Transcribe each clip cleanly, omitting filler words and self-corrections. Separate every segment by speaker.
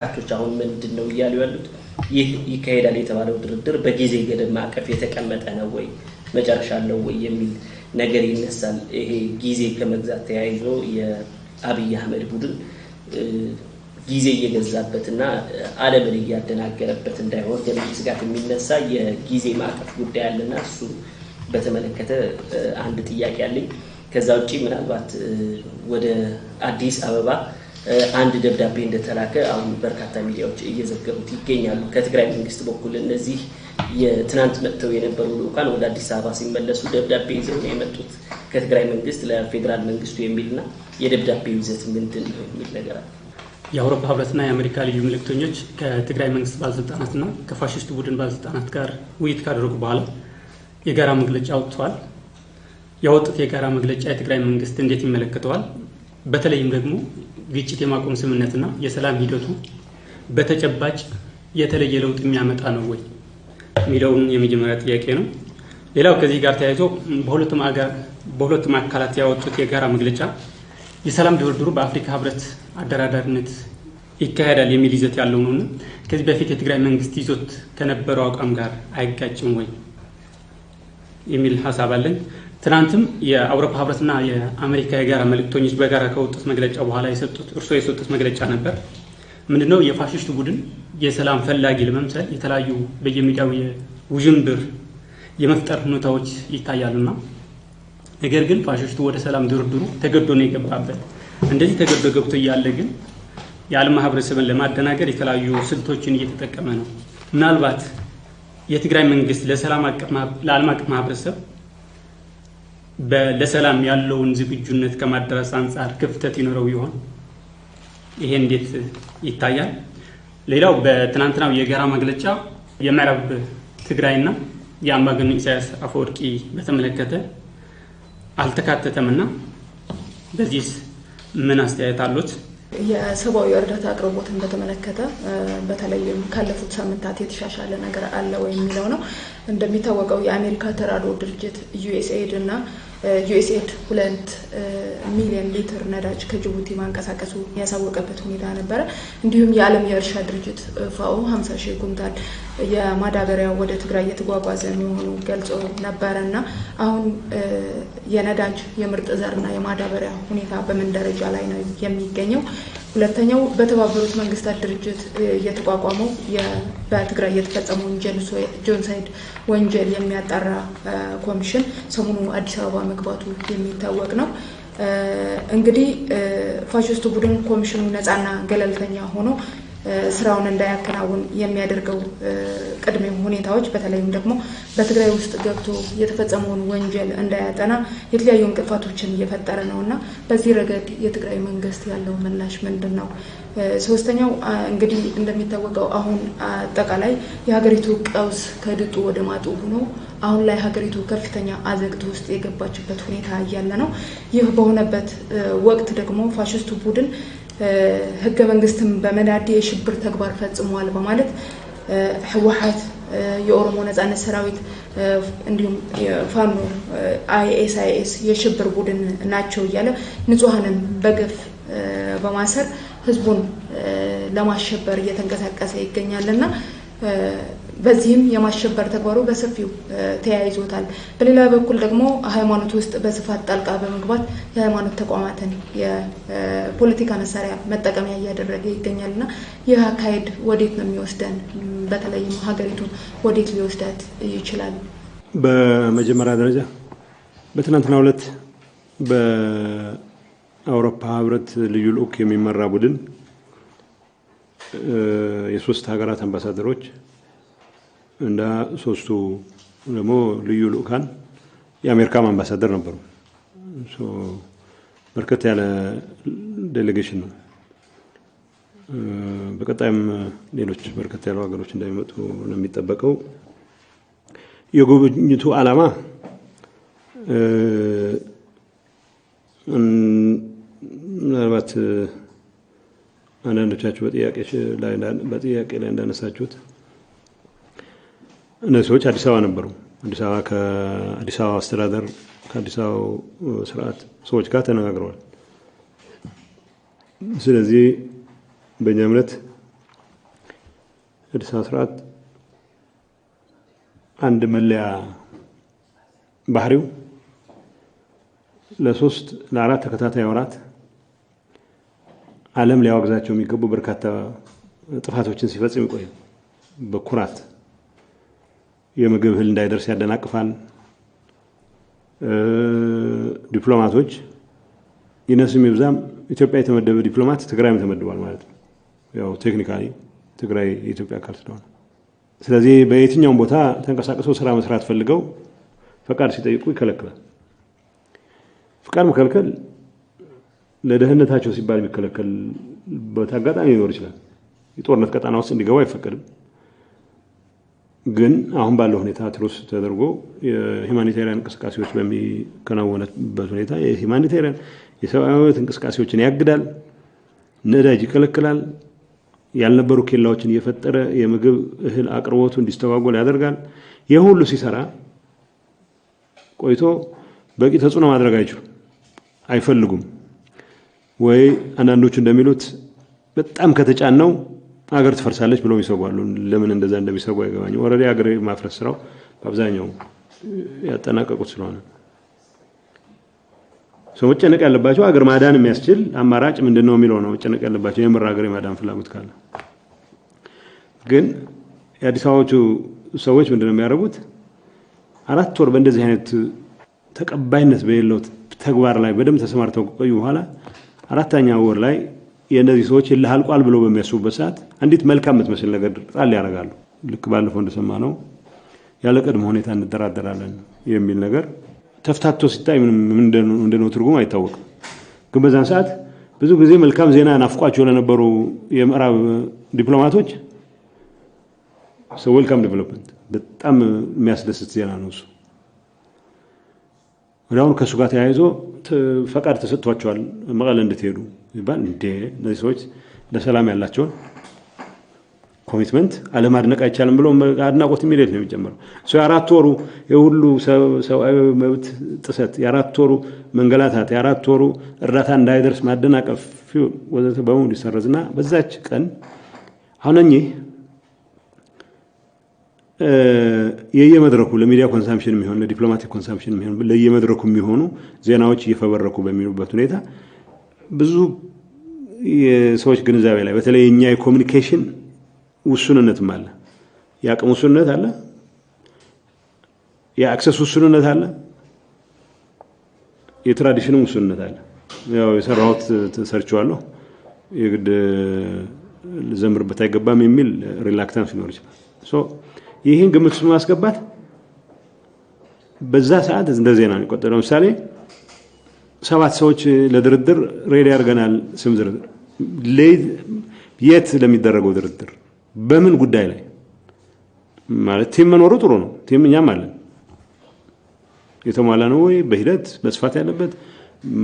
Speaker 1: አክቹ አሁን ምንድነው ይያሉ ያሉት ይህ ይካሄዳል የተባለው ድርድር በጊዜ ገደብ ማቀፍ የተቀመጠ ነው ወይ መጨረሻ አለው ወይ የሚል ነገር ይነሳል። ይሄ ጊዜ ከመግዛት ተያይዞ የአብይ አህመድ ቡድን ጊዜ እየገዛበትና ዓለምን እያደናገረበት እንዳይሆን ከዚህ ስጋት የሚነሳ የጊዜ ማቀፍ ጉዳይ አለና እሱ በተመለከተ አንድ ጥያቄ አለኝ። ከዛ ውጪ ምናልባት ወደ አዲስ አበባ አንድ ደብዳቤ እንደተላከ አሁን በርካታ ሚዲያዎች እየዘገቡት ይገኛሉ። ከትግራይ መንግስት በኩል እነዚህ የትናንት መጥተው የነበሩ ልኡካን ወደ አዲስ አበባ ሲመለሱ ደብዳቤ ይዘው ነው የመጡት ከትግራይ መንግስት ለፌደራል መንግስቱ የሚልና የደብዳቤው ይዘት ምንድነው የሚል ነገር አለ።
Speaker 2: የአውሮፓ ህብረትና የአሜሪካ ልዩ መልእክተኞች ከትግራይ መንግስት ባለስልጣናትና ከፋሺስቱ ቡድን ባለስልጣናት ጋር ውይይት ካደረጉ በኋላ የጋራ መግለጫ አውጥተዋል። ያወጡት የጋራ መግለጫ የትግራይ መንግስት እንዴት ይመለከተዋል? በተለይም ደግሞ ግጭት የማቆም ስምምነትና የሰላም ሂደቱ በተጨባጭ የተለየ ለውጥ የሚያመጣ ነው ወይ የሚለውን የመጀመሪያ ጥያቄ ነው። ሌላው ከዚህ ጋር ተያይዞ በሁለቱም አካላት ያወጡት የጋራ መግለጫ የሰላም ድርድሩ በአፍሪካ ህብረት አደራዳሪነት ይካሄዳል የሚል ይዘት ያለው ነው። ከዚህ በፊት የትግራይ መንግስት ይዞት ከነበረው አቋም ጋር አይጋጭም ወይ የሚል ሐሳብ አለን። ትናንትም የአውሮፓ ህብረትና የአሜሪካ የጋራ መልእክተኞች በጋራ ከወጡት መግለጫ በኋላ የሰጡት መግለጫ ነበር። ምንድነው የፋሺስቱ ቡድን የሰላም ፈላጊ ለመምሰል የተለያዩ በየሚዲያው የውዥንብር የመፍጠር ሁኔታዎች ይታያሉና ነገር ግን ፋሺስቱ ወደ ሰላም ድርድሩ ተገዶ ነው የገባበት። እንደዚህ ተገዶ ገብቶ እያለ ግን የዓለም ማህበረሰብን ለማደናገር የተለያዩ ስልቶችን እየተጠቀመ ነው። ምናልባት የትግራይ መንግስት ለዓለም አቀፍ ማህበረሰብ ለሰላም ያለውን ዝግጁነት ከማድረስ አንፃር ክፍተት ይኖረው ይሆን? ይሄ እንዴት ይታያል? ሌላው በትናንትናው የጋራ መግለጫ የምዕራብ ትግራይና የአምባገነኑ ኢሳያስ አፈወርቂ በተመለከተ አልተካተተምና በዚህ ምን አስተያየት አሉት?
Speaker 3: የሰብአዊ እርዳታ አቅርቦትን በተመለከተ በተለይም ካለፉት ሳምንታት የተሻሻለ ነገር አለ ወይ የሚለው ነው። እንደሚታወቀው የአሜሪካ ተራድኦ ድርጅት ዩኤስኤድ እና ዩኤስኤድ 2 ሚሊዮን ሊትር ነዳጅ ከጅቡቲ ማንቀሳቀሱ ያሳወቀበት ሁኔታ ነበር። እንዲሁም የዓለም የእርሻ ድርጅት ፋኦ 50,000 ኩንታል የማዳበሪያ ወደ ትግራይ እየተጓጓዘ መሆኑ ገልጾ ነበርና አሁን የነዳጅ የምርጥ ዘርና የማዳበሪያ ሁኔታ በምን ደረጃ ላይ ነው የሚገኘው? ሁለተኛው በተባበሩት መንግስታት ድርጅት የተቋቋመው በትግራይ የተፈጸመው ጄኖሳይድ ወንጀል የሚያጣራ ኮሚሽን ሰሞኑ አዲስ አበባ መግባቱ የሚታወቅ ነው። እንግዲህ ፋሺስቱ ቡድን ኮሚሽኑ ነፃና ገለልተኛ ሆኖ ስራውን እንዳያከናውን የሚያደርገው ቅድመ ሁኔታዎች በተለይም ደግሞ በትግራይ ውስጥ ገብቶ የተፈጸመውን ወንጀል እንዳያጠና የተለያዩ እንቅፋቶችን እየፈጠረ ነውና በዚህ ረገድ የትግራይ መንግስት ያለው ምላሽ ምንድነው? ሶስተኛው እንግዲህ እንደሚታወቀው አሁን አጠቃላይ የሀገሪቱ ቀውስ ከድጡ ወደ ማጡ ሆኖ አሁን ላይ ሀገሪቱ ከፍተኛ አዘቅት ውስጥ የገባችበት ሁኔታ ያለ ነው። ይህ በሆነበት ወቅት ደግሞ ፋሺስቱ ቡድን ህገ መንግስትን በመናድ የሽብር ተግባር ፈጽሟል በማለት ህወሓት የኦሮሞ ነጻነት ሰራዊት እንዲሁም ፋኖ አይኤስአይኤስ የሽብር ቡድን ናቸው እያለ ንጹሃንን በገፍ በማሰር ህዝቡን ለማሸበር እየተንቀሳቀሰ ይገኛልና በዚህም የማሸበር ተግባሩ በሰፊው ተያይዞታል። በሌላ በኩል ደግሞ ሃይማኖት ውስጥ በስፋት ጣልቃ በመግባት የሃይማኖት ተቋማትን የፖለቲካ መሳሪያ መጠቀሚያ እያደረገ ይገኛልና ይህ አካሄድ ወዴት ነው የሚወስደን? በተለይም ሀገሪቱን ወዴት ሊወስዳት ይችላል?
Speaker 4: በመጀመሪያ ደረጃ በትናንትናው ዕለት በአውሮፓ ህብረት ልዩ ልኡክ የሚመራ ቡድን የሶስት ሀገራት አምባሳደሮች እንዳ ሶስቱ ደግሞ ልዩ ልኡካን የአሜሪካም አምባሳደር ነበሩ። በርከት ያለ ዴሌጌሽን ነው። በቀጣይም ሌሎች በርከት ያሉ ሀገሮች እንደሚመጡ ነው የሚጠበቀው። የጉብኝቱ ዓላማ ምናልባት አንዳንዶቻችሁ በጥያቄ ላይ እንዳነሳችሁት እነዚህ ሰዎች አዲስ አበባ ነበሩ። ከአዲስ አበባ አስተዳደር ከአዲስ አበባ ስርዓት ሰዎች ጋር ተነጋግረዋል። ስለዚህ በእኛ እምነት አዲስ አበባ ስርዓት አንድ መለያ ባህሪው ለሶስት ለአራት ተከታታይ ወራት ዓለም ሊያወግዛቸው የሚገቡ በርካታ ጥፋቶችን ሲፈጽም ይቆያል። በኩራት የምግብ እህል እንዳይደርስ ያደናቅፋል። ዲፕሎማቶች ይነስም ይብዛም ኢትዮጵያ የተመደበ ዲፕሎማት ትግራይም ተመድቧል ማለት ነው። ያው ቴክኒካሊ ትግራይ የኢትዮጵያ አካል ስለሆነ ስለዚህ በየትኛውም ቦታ ተንቀሳቅሰው ስራ መስራት ፈልገው ፈቃድ ሲጠይቁ ይከለክላል። ፈቃድ መከልከል ለደህንነታቸው ሲባል የሚከለከልበት አጋጣሚ ሊኖር ይችላል። የጦርነት ቀጠና ውስጥ እንዲገቡ አይፈቀድም። ግን አሁን ባለው ሁኔታ ትሩስ ተደርጎ የሂማኒቴሪያን እንቅስቃሴዎች በሚከናወንበት ሁኔታ የሂማኒቴሪያን የሰብአዊ መብት እንቅስቃሴዎችን ያግዳል፣ ነዳጅ ይከለክላል፣ ያልነበሩ ኬላዎችን እየፈጠረ የምግብ እህል አቅርቦቱ እንዲስተጓጎል ያደርጋል። ይህ ሁሉ ሲሰራ ቆይቶ በቂ ተጽዕኖ ማድረግ አይፈልጉም ወይ አንዳንዶቹ እንደሚሉት በጣም ከተጫነው ሀገር ትፈርሳለች ብለው ይሰጓሉ። ለምን እንደዛ እንደሚሰጉ አይገባኝም። ኦልሬዲ ሀገር ማፍረስ ስራው በአብዛኛው ያጠናቀቁት ስለሆነ ሰው መጨነቅ ያለባቸው ሀገር ማዳን የሚያስችል አማራጭ ምንድነው የሚለው ነው መጨነቅ ያለባቸው የምር ሀገር የማዳን ፍላጎት ካለ። ግን የአዲስ አበባዎቹ ሰዎች ምንድነው የሚያደርጉት? 4 ወር በእንደዚህ አይነት ተቀባይነት በሌለው ተግባር ላይ በደም ተሰማርተው ቆዩ። በኋላ 4ኛው ወር ላይ የነዚህ ሰዎች ይልሃልቋል ብለው በሚያስቡበት ሰዓት አንዲት መልካም የምትመስል ነገር ጣል ያደርጋሉ። ልክ ባለፈው እንደሰማነው ያለ ቅድመ ሁኔታ እንደራደራለን የሚል ነገር ተፍታቶ ሲታይ ምንድነው ትርጉም አይታወቅም። ግን በዛን ሰዓት ብዙ ጊዜ መልካም ዜና ናፍቋቸው ለነበሩ የምዕራብ ዲፕሎማቶች ሰው ዌልካም ዴቨሎፕመንት በጣም የሚያስደስት ዜና ነው እሱ። ወዲያውኑ ከሱ ጋር ተያይዞ ፈቃድ ተሰጥቷቸዋል መቀለ እንድትሄዱ ይባል። እነዚህ ሰዎች ለሰላም ያላቸውን ኮሚትመንት አለማድነቅ አይቻልም ብሎ አድናቆት የሚሌት ነው የሚጀምረው። ሶ የ4 ወሩ የሁሉ ሰብአዊ መብት ጥሰት፣ የ4 ወሩ መንገላታት፣ የ4 ወሩ እርዳታ እንዳይደርስ ማደናቀፍ ወዘተ በሙሉ ይሰረዝና በዛች ቀን አሁን እኚህ የየመድረኩ ለሚዲያ ኮንሰምፕሽን የሚሆን ለዲፕሎማቲክ ኮንሰምፕሽን የሚሆን ለየመድረኩ የሚሆኑ ዜናዎች እየፈበረኩ በሚሉበት ሁኔታ ብዙ የሰዎች ግንዛቤ ላይ በተለይ የኛ የኮሙኒኬሽን ውሱንነትም አለ፣ የአቅም ውሱንነት አለ፣ የአክሰስ ውሱንነት አለ፣ የትራዲሽን ውሱንነት አለ። ያው የሰራሁት ተሰርቻለሁ የግድ ልዘምርበት አይገባም የሚል ሪላክታንስ ሊኖር ይችላል። ሶ ይሄን ግምት ውስጥ ማስገባት በዛ ሰዓት እንደ ዜና ነው የሚቆጠረው። ለምሳሌ 7 ሰዎች ለድርድር ሬዲ አድርገናል። ስም ዝርዝር የት ለሚደረገው ድርድር በምን ጉዳይ ላይ ማለት ቲም መኖሩ ጥሩ ነው። ቲም እኛም አለን። የተሟላ ነው ወይ በሂደት መስፋት ያለበት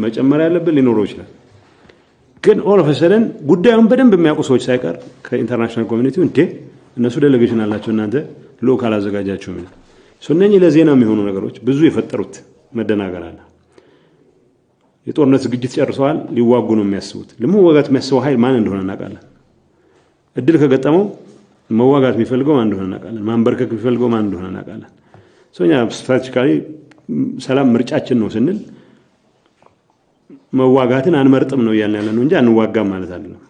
Speaker 4: መጨመር ያለበት ሊኖረው ይችላል። ግን ኦል ኦፍ ሰደን ጉዳዩን በደንብ የሚያውቁ ሰዎች ሳይቀር ከኢንተርናሽናል ኮሚኒቲው እንዴ እነሱ ዴሌጌሽን አላቸው እናንተ ሎካል አዘጋጃችሁ ማለት እነኚህ ለዜና የሚሆኑ ነገሮች ብዙ የፈጠሩት መደናገር አለ። የጦርነት ዝግጅት ጨርሰዋል፣ ሊዋጉ ነው የሚያስቡት። ለመዋጋት የሚያስበው ኃይል ማን እንደሆነ እናውቃለን። እድል ከገጠመው መዋጋት የሚፈልገው ማን እንደሆነ እናውቃለን። ማንበርከክ የሚፈልገው ማን እንደሆነ እናውቃለን። እኛ ስትራቴጂካሊ ሰላም ምርጫችን ነው ስንል መዋጋትን አንመርጥም ነው ያለነው እንጂ አንዋጋም ማለት አይደለም።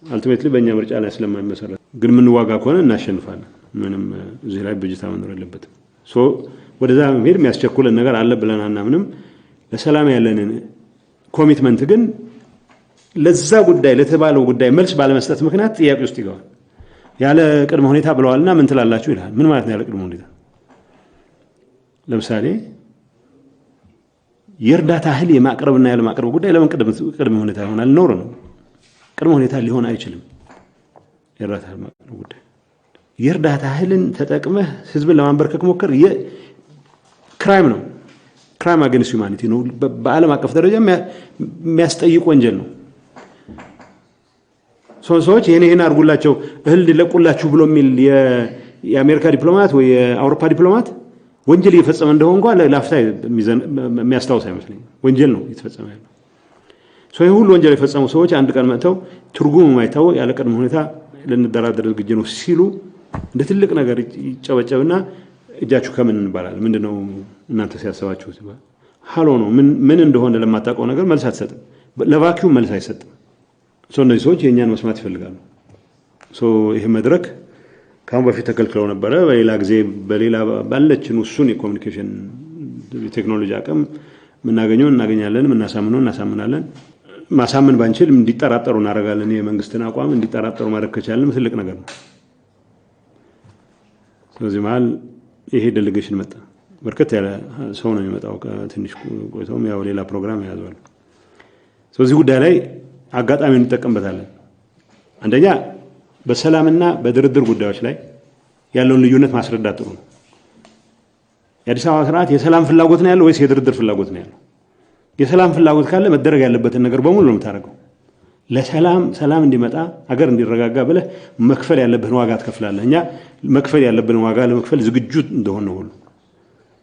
Speaker 4: አልቲሜትሊ በእኛ ምርጫ ላይ ስለማይመሰረት ግን ምንዋጋ ከሆነ እናሸንፋለን። ምንም እዚህ ላይ ብጅታ መኖር የለበትም። ወደዛ መሄድ የሚያስቸኩለን ነገር አለ ብለን አናምንም። ለሰላም ያለንን ኮሚትመንት ግን ለዛ ጉዳይ ለተባለው ጉዳይ መልስ ባለመስጠት ምክንያት ጥያቄ ውስጥ ይገባል። ያለ ቅድመ ሁኔታ ብለዋልና ምን ትላላችሁ ይላል። ምን ማለት ነው ያለ ቅድመ ሁኔታ? ለምሳሌ የእርዳታ እህል የማቅረብና ያለ ማቅረብ ጉዳይ ለምን ቅድመ ሁኔታ ይሆናል? ኖር ነው ቅድመ ሁኔታ ሊሆን አይችልም። የእርዳታ እህል ማቅረብ ጉዳይ የእርዳታ እህልን ተጠቅመህ ህዝብን ለማንበርከክ ሞከር ክራይም ነው። ክራይም አገንስት ሂውማኒቲ ነው። በዓለም አቀፍ ደረጃ የሚያስጠይቅ ወንጀል ነው። ሰዎች ይሄን አድርጉላቸው እህል ሊለቁላችሁ ብሎ የሚል የአሜሪካ ዲፕሎማት ወይ የአውሮፓ ዲፕሎማት ወንጀል እየፈጸመ እንደሆነ እንኳን ለአፍታ የሚያስታውስ አይመስለኝም። ወንጀል ነው እየተፈጸመ ያለው። ይሄ ሁሉ ወንጀል የፈጸሙ ሰዎች አንድ ቀን መጥተው ትርጉሙ የማይታወቅ ያለ ቅድመ ሁኔታ ለንደራደር ዝግጁ ነው ሲሉ እንደ ትልቅ ነገር ይጨበጨብና እጃችሁ ከምን እንባላል ምንድነው እናንተ ሲያሰባችሁ ሲባል ሃሎ ነው ምን እንደሆነ ለማታውቀው ነገር መልስ አትሰጥም ለቫኪዩም መልስ አይሰጥም እነዚህ ሰዎች የኛን መስማት ይፈልጋሉ ይሄ መድረክ ካሁን በፊት ተከልክለው ነበር በሌላ ጊዜ በሌላ ባለችን እሱን የኮሙኒኬሽን ቴክኖሎጂ አቅም ምናገኘው እናገኛለን ምናሳምነው እናሳምናለን ማሳመን ባንችል እንዲጠራጠሩ እናደርጋለን የመንግስትን አቋም እንዲጠራጠሩ ማድረግ ከቻለን ትልቅ ነገር ነው ስለዚህ ማለት ይሄ ዴሌጌሽን መጣ በርከት ያለ ሰው ነው የሚመጣው ከትንሽ ቆይቶም ያው ሌላ ፕሮግራም ያያዛል ስለዚህ ጉዳይ ላይ አጋጣሚውን እንጠቀምበታለን አንደኛ በሰላምና በድርድር ጉዳዮች ላይ ያለውን ልዩነት ማስረዳት ጥሩ ነው የአዲስ አበባ ስርዓት የሰላም ፍላጎት ነው ያለው ወይስ የድርድር ፍላጎት ነው ያለው የሰላም ፍላጎት ካለ መደረግ ያለበትን ነገር በሙሉ ነው የምታደርገው ለሰላም እንዲመጣ ሀገር እንዲረጋጋ ብለህ መክፈል ያለብህን ዋጋ ትከፍላለህ እኛ መክፈል ያለብን ዋጋ ለመክፈል ዝግጁ እንደሆነ ሁሉ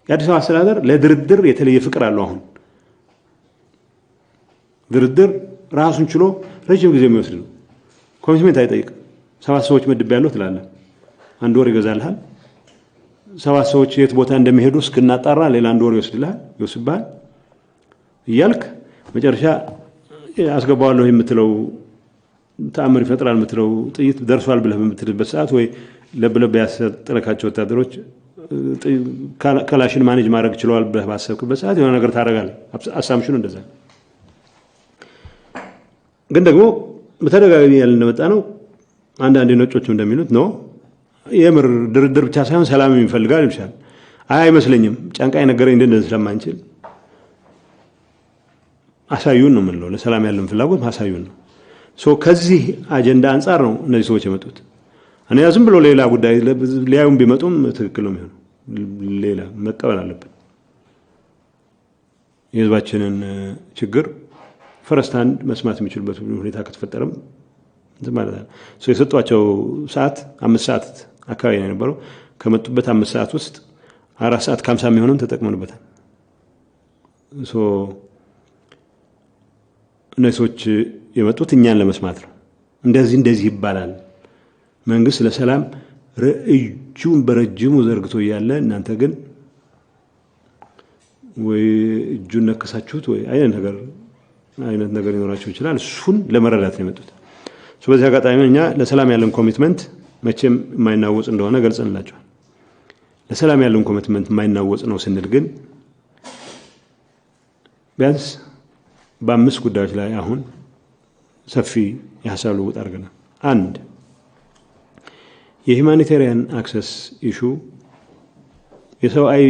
Speaker 4: የአዲስ አበባ አስተዳደር ለድርድር የተለየ ፍቅር አለው አሁን ድርድር ራሱን ችሎ ረጅም ጊዜ የሚወስድ ነው ኮሚትመንት አይጠይቅም 7 ሰዎች መድብ ያለው ትላለህ አንድ ወር ይገዛልሃል 7 ሰዎች የት ቦታ እንደሚሄዱ እስክናጣራ ሌላ አንድ ወር ይወስድልሃል እያልክ መጨረሻ አስገባዋለሁ የምትለው ተአምር ይፈጥራል የምትለው ጥይት ደርሷል ብለህ በምትልበት ሰዓት ወይ ለብለብ ያስጠረካቸው ወታደሮች ከላሽን ማኔጅ ማድረግ ይችላል ብለህ ባሰብክበት ሰዓት የሆነ ነገር ታረጋለህ አሳምሽኑ እንደዛ ግን ደግሞ በተደጋጋሚ ያለ እንደመጣ ነው አንዳንድ ነጮች እንደሚሉት ነው የምር ድርድር ብቻ ሳይሆን ሰላም ይፈልጋል ይችላል አይመስለኝም ጫንቃይ ነገረኝ እንደዚህ ስለማንችል አሳዩን ነው ምንለው ለሰላም ያለን ፍላጎት ማሳዩን ነው ከዚህ አጀንዳ አንፃር ነው እነዚህ ሰዎች የመጡት እኔ ዝም ብሎ ሌላ ጉዳይ ሊያዩም ቢመጡም ትክክል ነው የሚሆነው ሌላ መቀበል አለብን የህዝባችንን ችግር ፈረስታንድ መስማት የሚችልበት ሁኔታ ከተፈጠረም ማለት ነው የሰጧቸው ሰዓት 5 ሰዓት አካባቢ ነው የነበረው ከመጡበት 5 ሰዓት ውስጥ 4 ሰዓት ከ50 የሚሆነውን ተጠቅመንበታል እነዚህ ሰዎች የመጡት እኛን ለመስማት ነው እንደዚህ ይባላል መንግስት ለሰላም እጁን በረጅሙ ዘርግቶ ያለ እናንተ ግን ወይ እጁን ነከሳችሁት ወይ አይነት ነገር ይኖራችሁ ይችላል እሱን ለመረዳት ነው የመጡት በዚህ አጋጣሚ እኛ ለሰላም ያለን ኮሚትመንት መቼም የማይናወጽ እንደሆነ ገልጸንላችኋል ለሰላም ያለን ኮሚትመንት የማይናወጽ ነው ስንል ግን ቢያንስ በ5 ጉዳዮች ላይ አሁን ሰፊ የሐሳብ ልውውጥ አድርገናል አንድ የሁማኒቴሪያን አክሰስ ኢሹ የሰብአዊ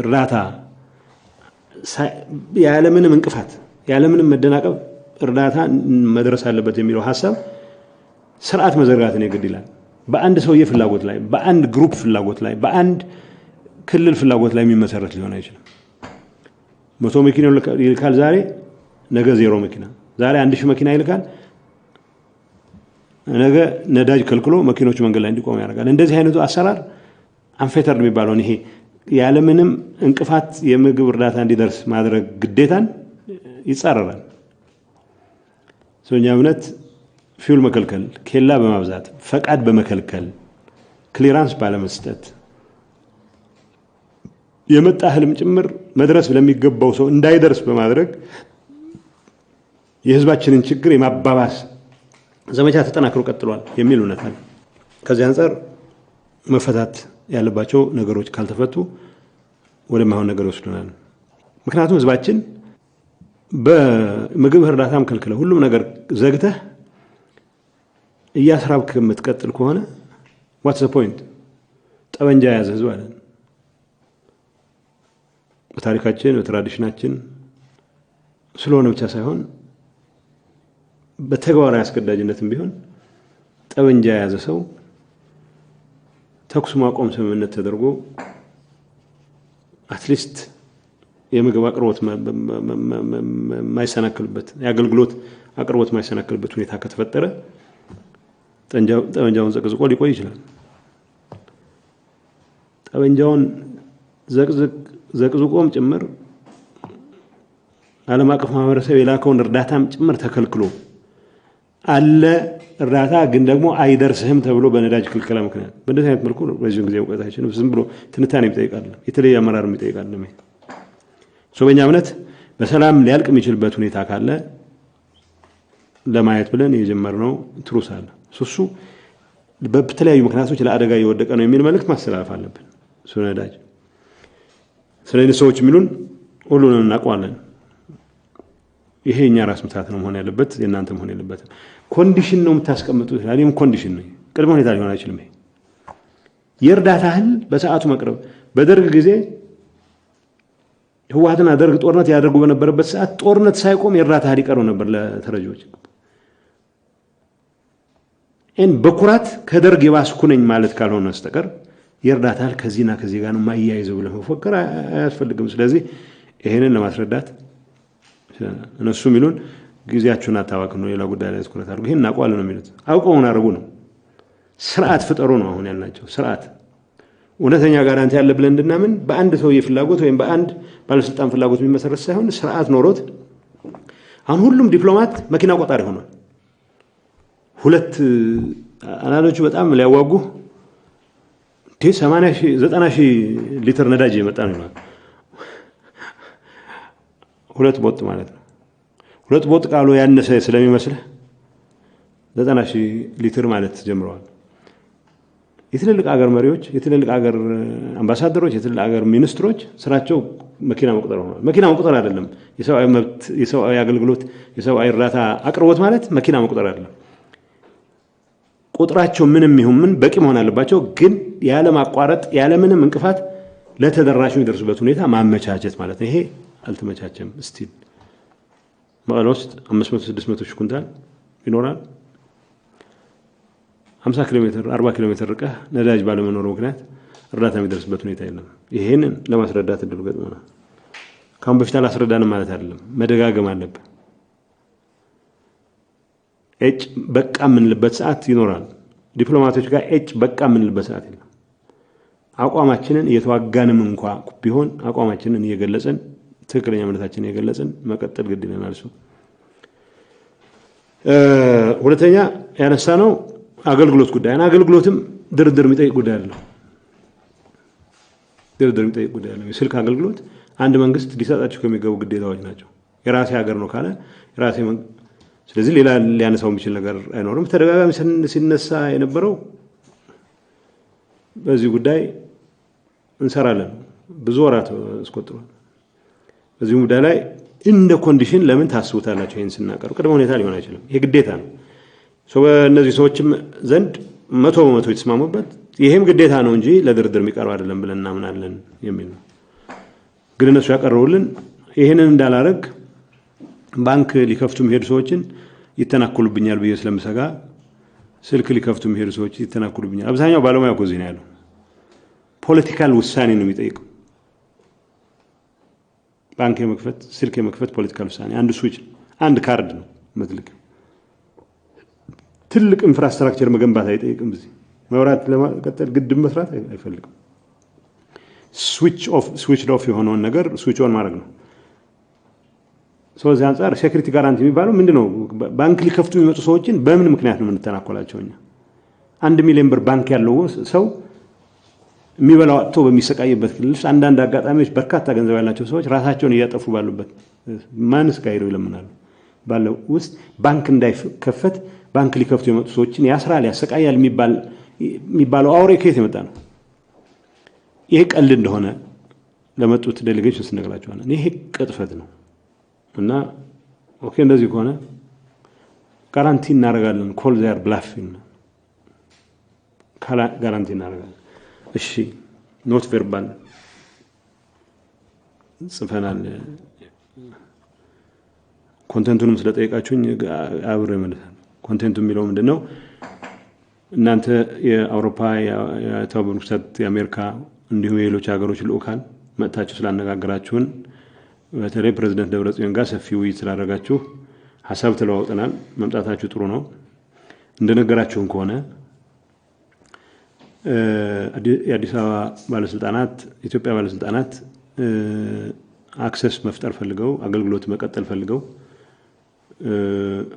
Speaker 4: እርዳታ ያለምንም እንቅፋት ያለምንም መደናቀብ እርዳታ መድረስ አለበት የሚለው ሐሳብ ስርዓት መዘርጋትን ይገድላል በአንድ ሰውዬ ፍላጎት ላይ በአንድ ግሩፕ ፍላጎት ላይ በአንድ ክልል ፍላጎት ላይ የሚመሰረት ሊሆን አይችልም 100 መኪና ይልካል ዛሬ ነገ 0 መኪና ዛሬ 1000 መኪና ይልካል ነገ ነዳጅ ከልክሎ መኪኖች መንገድ ላይ እንዲቆሙ ያደርጋል እንደዚህ አይነቱ አሰራር አንፌተር የሚባለው ይሄ ያለምንም እንቅፋት የምግብ እርዳታ እንዲደርስ ማድረግ ግዴታን ይጻረራል ሶኛ እምነት ፊውል መከልከል ኬላ በማብዛት ፈቃድ በመከልከል ክሊራንስ ባለመስጠት የመጣ ህልም ጭምር መድረስ ለሚገባው ሰው እንዳይደርስ በማድረግ የህዝባችንን ችግር የማባባስ ዘመቻ ተጠናክሮ ቀጥሏል የሚል እውነት አለ ከዚህ አንፃር መፈታት ያለባቸው ነገሮች ካልተፈቱ ወደማይሆን ነገር ይወስዱናል ምክንያቱም ህዝባችን በምግብ እርዳታም ከልክለ ሁሉም ነገር ዘግተህ እያስራብክ የምትቀጥል ከሆነ what's the point ጠበንጃ ያዘ ህዝብ አለ በታሪካችን በትራዲሽናችን ስለሆነ ብቻ ሳይሆን በተግባራዊ አስገዳጅነትም ቢሆን ጠበንጃ ያዘ ሰው ተኩስ ማቆም ስምምነት ተደርጎ አትሊስት የምግብ አቅርቦት ማይሰናከልበት የአገልግሎት አቅርቦት ማይሰናከልበት ሁኔታ ከተፈጠረ ጠበንጃውን ዘቅዝቆ ሊቆይ ይችላል ጠበንጃውን ዘቅዝቆም ጭምር ዓለም አቀፍ ማህበረሰብ የላከውን እርዳታም ጭምር ተከልክሎ አለ እርዳታ ግን ደግሞ አይደርስህም ተብሎ በነዳጅ ክልከላ ምክንያት በእንደዚህ አይነት መልኩ ረጅም ጊዜ መቆየታችን ዝም ብሎ ትንታኔ ይጠይቃል፣ የተለየ አመራር ይጠይቃል። በእኛ እምነት በሰላም ሊያልቅ የሚችልበት ሁኔታ ካለ ለማየት ብለን የጀመርነው ትሩስ አለ። እሱ በተለያዩ ምክንያቶች ለአደጋ እየወደቀ ነው የሚል መልእክት ማስተላለፍ አለብን። እሱ ነዳጅ ስለዚህ ሰዎች የሚሉን ሁሉንም እናውቀዋለን። ይሄ እኛ ራስ ምታት ነው መሆን ያለበት፣ የእናንተ መሆን ያለበት ኮንዲሽን ነው የምታስቀምጡት። እኔም ኮንዲሽን ነው፣ ቅድመ ሁኔታ ሊሆን አይችልም። ይሄ የእርዳታ እህል በሰዓቱ መቅረብ በደርግ ጊዜ ህወሓትና ደርግ ጦርነት ያደርጉ በነበረበት ሰዓት ጦርነት ሳይቆም የእርዳታ እህል ይቀርብ ነበር ለተረጂዎች። በኩራት ከደርግ የባስኩ ነኝ ማለት ካልሆነ በስተቀር የእርዳታ እህል ከዚህና ከዚህ ጋር ነው ማያይዘው ብለህ መፎከር አያስፈልግም። ስለዚህ ይሄንን ለማስረዳት እነሱ የሚሉን ጊዜያችሁን አታባክኑ፣ ሌላ ጉዳይ ላይ ትኩረት አድርጉ። ይሄን እናውቀዋለን ነው የሚሉት። አውቀው ምን አደረጉ ነው? ስርዓት ፍጠሩ ነው አሁን ያልናቸው። ስርዓት እውነተኛ ጋራንቲ ያለ ብለን እንድናምን በአንድ ሰውዬ ፍላጎት ወይም በአንድ ባለስልጣን ፍላጎት የሚመሰረት ሳይሆን ስርዓት ኖሮት አሁን ሁሉም ዲፕሎማት መኪና ቆጣሪ ሆኗል። ሁለት አናሎቹ በጣም ሊያዋጉ 90,000 ሊትር ነዳጅ የመጣ ነው። ሁለት ቦጥ ማለት ነው። ሁለት ቦጥ ቃሉ ያነሰ ስለሚመስልህ 90,000 ሊትር ማለት ጀምረዋል። የትልልቅ ሀገር መሪዎች፣ የትልልቅ ሀገር አምባሳደሮች፣ የትልልቅ ሀገር ሚኒስትሮች ስራቸው መኪና መቁጠር ሆኗል። መኪና መቁጠር አይደለም የሰብአዊ መብት፣ የሰብአዊ አገልግሎት፣ የሰብአዊ እርዳታ አቅርቦት ማለት መኪና መቁጠር አይደለም። ቁጥራቸው ምንም ይሁን ምን በቂ መሆን አለባቸው። ግን ያለ ማቋረጥ ያለ ምንም እንቅፋት ለተደራሹ የሚደርሱበት ሁኔታ ማመቻቸት ማለት ነው። ይሄ አልተመቻቸም። ስቲል መቀለ ውስጥ 500-600 ሺህ ኩንታል ይኖራል። 50 ኪሎ ሜትር 40 ኪሎ ሜትር ርቀህ ነዳጅ ባለመኖሩ ምክንያት እርዳታ የሚደርስበት ሁኔታ የለም። ይሄንን ለማስረዳት እድሉ ገጥሞናል። ካሁን በፊት አላስረዳንም ማለት አይደለም፣ መደጋገም አለብን። እጭ በቃ የምንልበት ሰዓት ይኖራል። ዲፕሎማቶች ጋር እጭ በቃ የምንልበት ሰዓት የለም። አቋማችንን እየተዋጋንም እንኳ ቢሆን አቋማችንን እየገለጽን ትክክለኛ እምነታችንን እየገለጽን መቀጠል ግድ ይለናል። እሱ ሁለተኛ ያነሳ ነው አገልግሎት ጉዳይ ነው። አገልግሎትም ድርድር የሚጠይቅ ጉዳይ አይደለም። ድርድር የሚጠይቅ ጉዳይ አይደለም። የስልክ አገልግሎት አንድ መንግስት ሊሰጣቸው ከሚገቡ ግዴታዎች ናቸው። የራሴ ሀገር ነው ካለ የራሴ ስለዚህ ሌላ ሊያነሳው የሚችል ነገር አይኖርም። ተደጋጋሚ ሲነሳ የነበረው በዚህ ጉዳይ እንሰራለን ብዙ ወራት አስቆጥሯል። በዚህ ጉዳይ ላይ እንደ ኮንዲሽን ለምን ታስቡታላችሁ? ይሄን ስናቀርብ ቅድመ ሁኔታ ሊሆን አይችልም። ይሄ ግዴታ ነው። በእነዚህ ሰዎችም ዘንድ 100% የተስማሙበት ይሄም ግዴታ ነው እንጂ ለድርድር የሚቀርብ አይደለም ብለን እናምናለን የሚል ነው። ግን እነሱ ያቀርቡልን ይሄንን እንዳላረግ ባንክ ሊከፍቱ የሚሄዱ ሰዎችን ይተናኮሉብኛል ብዬ ስለምሰጋ ስልክ ሊከፍቱ የሚሄዱ ሰዎች ይተናኮሉብኛል። አብዛኛው ባለሙያ እኮ እዚህ ነው ያለው። ፖለቲካል ውሳኔ ነው የሚጠይቀው። ባንክ የመክፈት ስልክ የመክፈት ፖለቲካል ውሳኔ አንድ ስዊች አንድ ካርድ ነው መጥልቅ። ትልቅ ኢንፍራስትራክቸር መገንባት አይጠይቅም። እዚህ መብራት ለማቀጠል ግድብ መስራት አይፈልግም። ስዊች ኦፍ የሆነውን ነገር ስዊች ኦን ማድረግ ነው። ስለዚህ አንፃር ሴኩሪቲ ጋራንቲ የሚባለው ምንድነው? ባንክ ሊከፍቱ የሚመጡ ሰዎችን በምን ምክንያት ነው የምንተናኮላቸው? እኛ 1 ሚሊዮን ብር ባንክ ያለው ሰው የሚበላው አጥቶ በሚሰቃይበት ክልል አንዳንድ አጋጣሚዎች በርካታ ገንዘብ ያላቸው ሰዎች ራሳቸውን እያጠፉ ባሉበት ማንስ ጋር ሄደው ይለምናሉ። ባለው ውስጥ ባንክ እንዳይከፈት ባንክ ሊከፍቱ የመጡ ሰዎችን ያስራል፣ ያሰቃያል የሚባለው አውሬ ከየት የመጣ ነው? ይሄ ቀልድ እንደሆነ ለመጡት ዴሌጌሽንስ እንነግራቸዋለን። ይሄ ቅጥፈት ነው እና ኦኬ እንደዚህ ከሆነ ጋራንቲ እናደርጋለን። ኮል ዜር ብላፊንግ ጋራንቲ እናደርጋለን። እሺ ኖት ቨርባል ጽፈናል። ኮንቴንቱንም ስለጠየቃችሁኝ አብሬ መልሳለሁ። ኮንቴንቱ የሚለው ምንድነው? እናንተ የአውሮፓ የተባበሩት መንግስታት የአሜሪካ እንዲሁም የሌሎች ሀገሮች ልኡካን መጥታችሁ ስላነጋገራችሁን በተለይ ፕሬዝዳንት ደብረጽዮን ጋር ሰፊ ውይይት ስላደረጋችሁ ሐሳብ ተለዋውጠናል። መምጣታችሁ ጥሩ ነው። እንደነገራችሁን ከሆነ የአዲስ አበባ ባለስልጣናት ኢትዮጵያ ባለስልጣናት አክሰስ መፍጠር ፈልገው አገልግሎት መቀጠል ፈልገው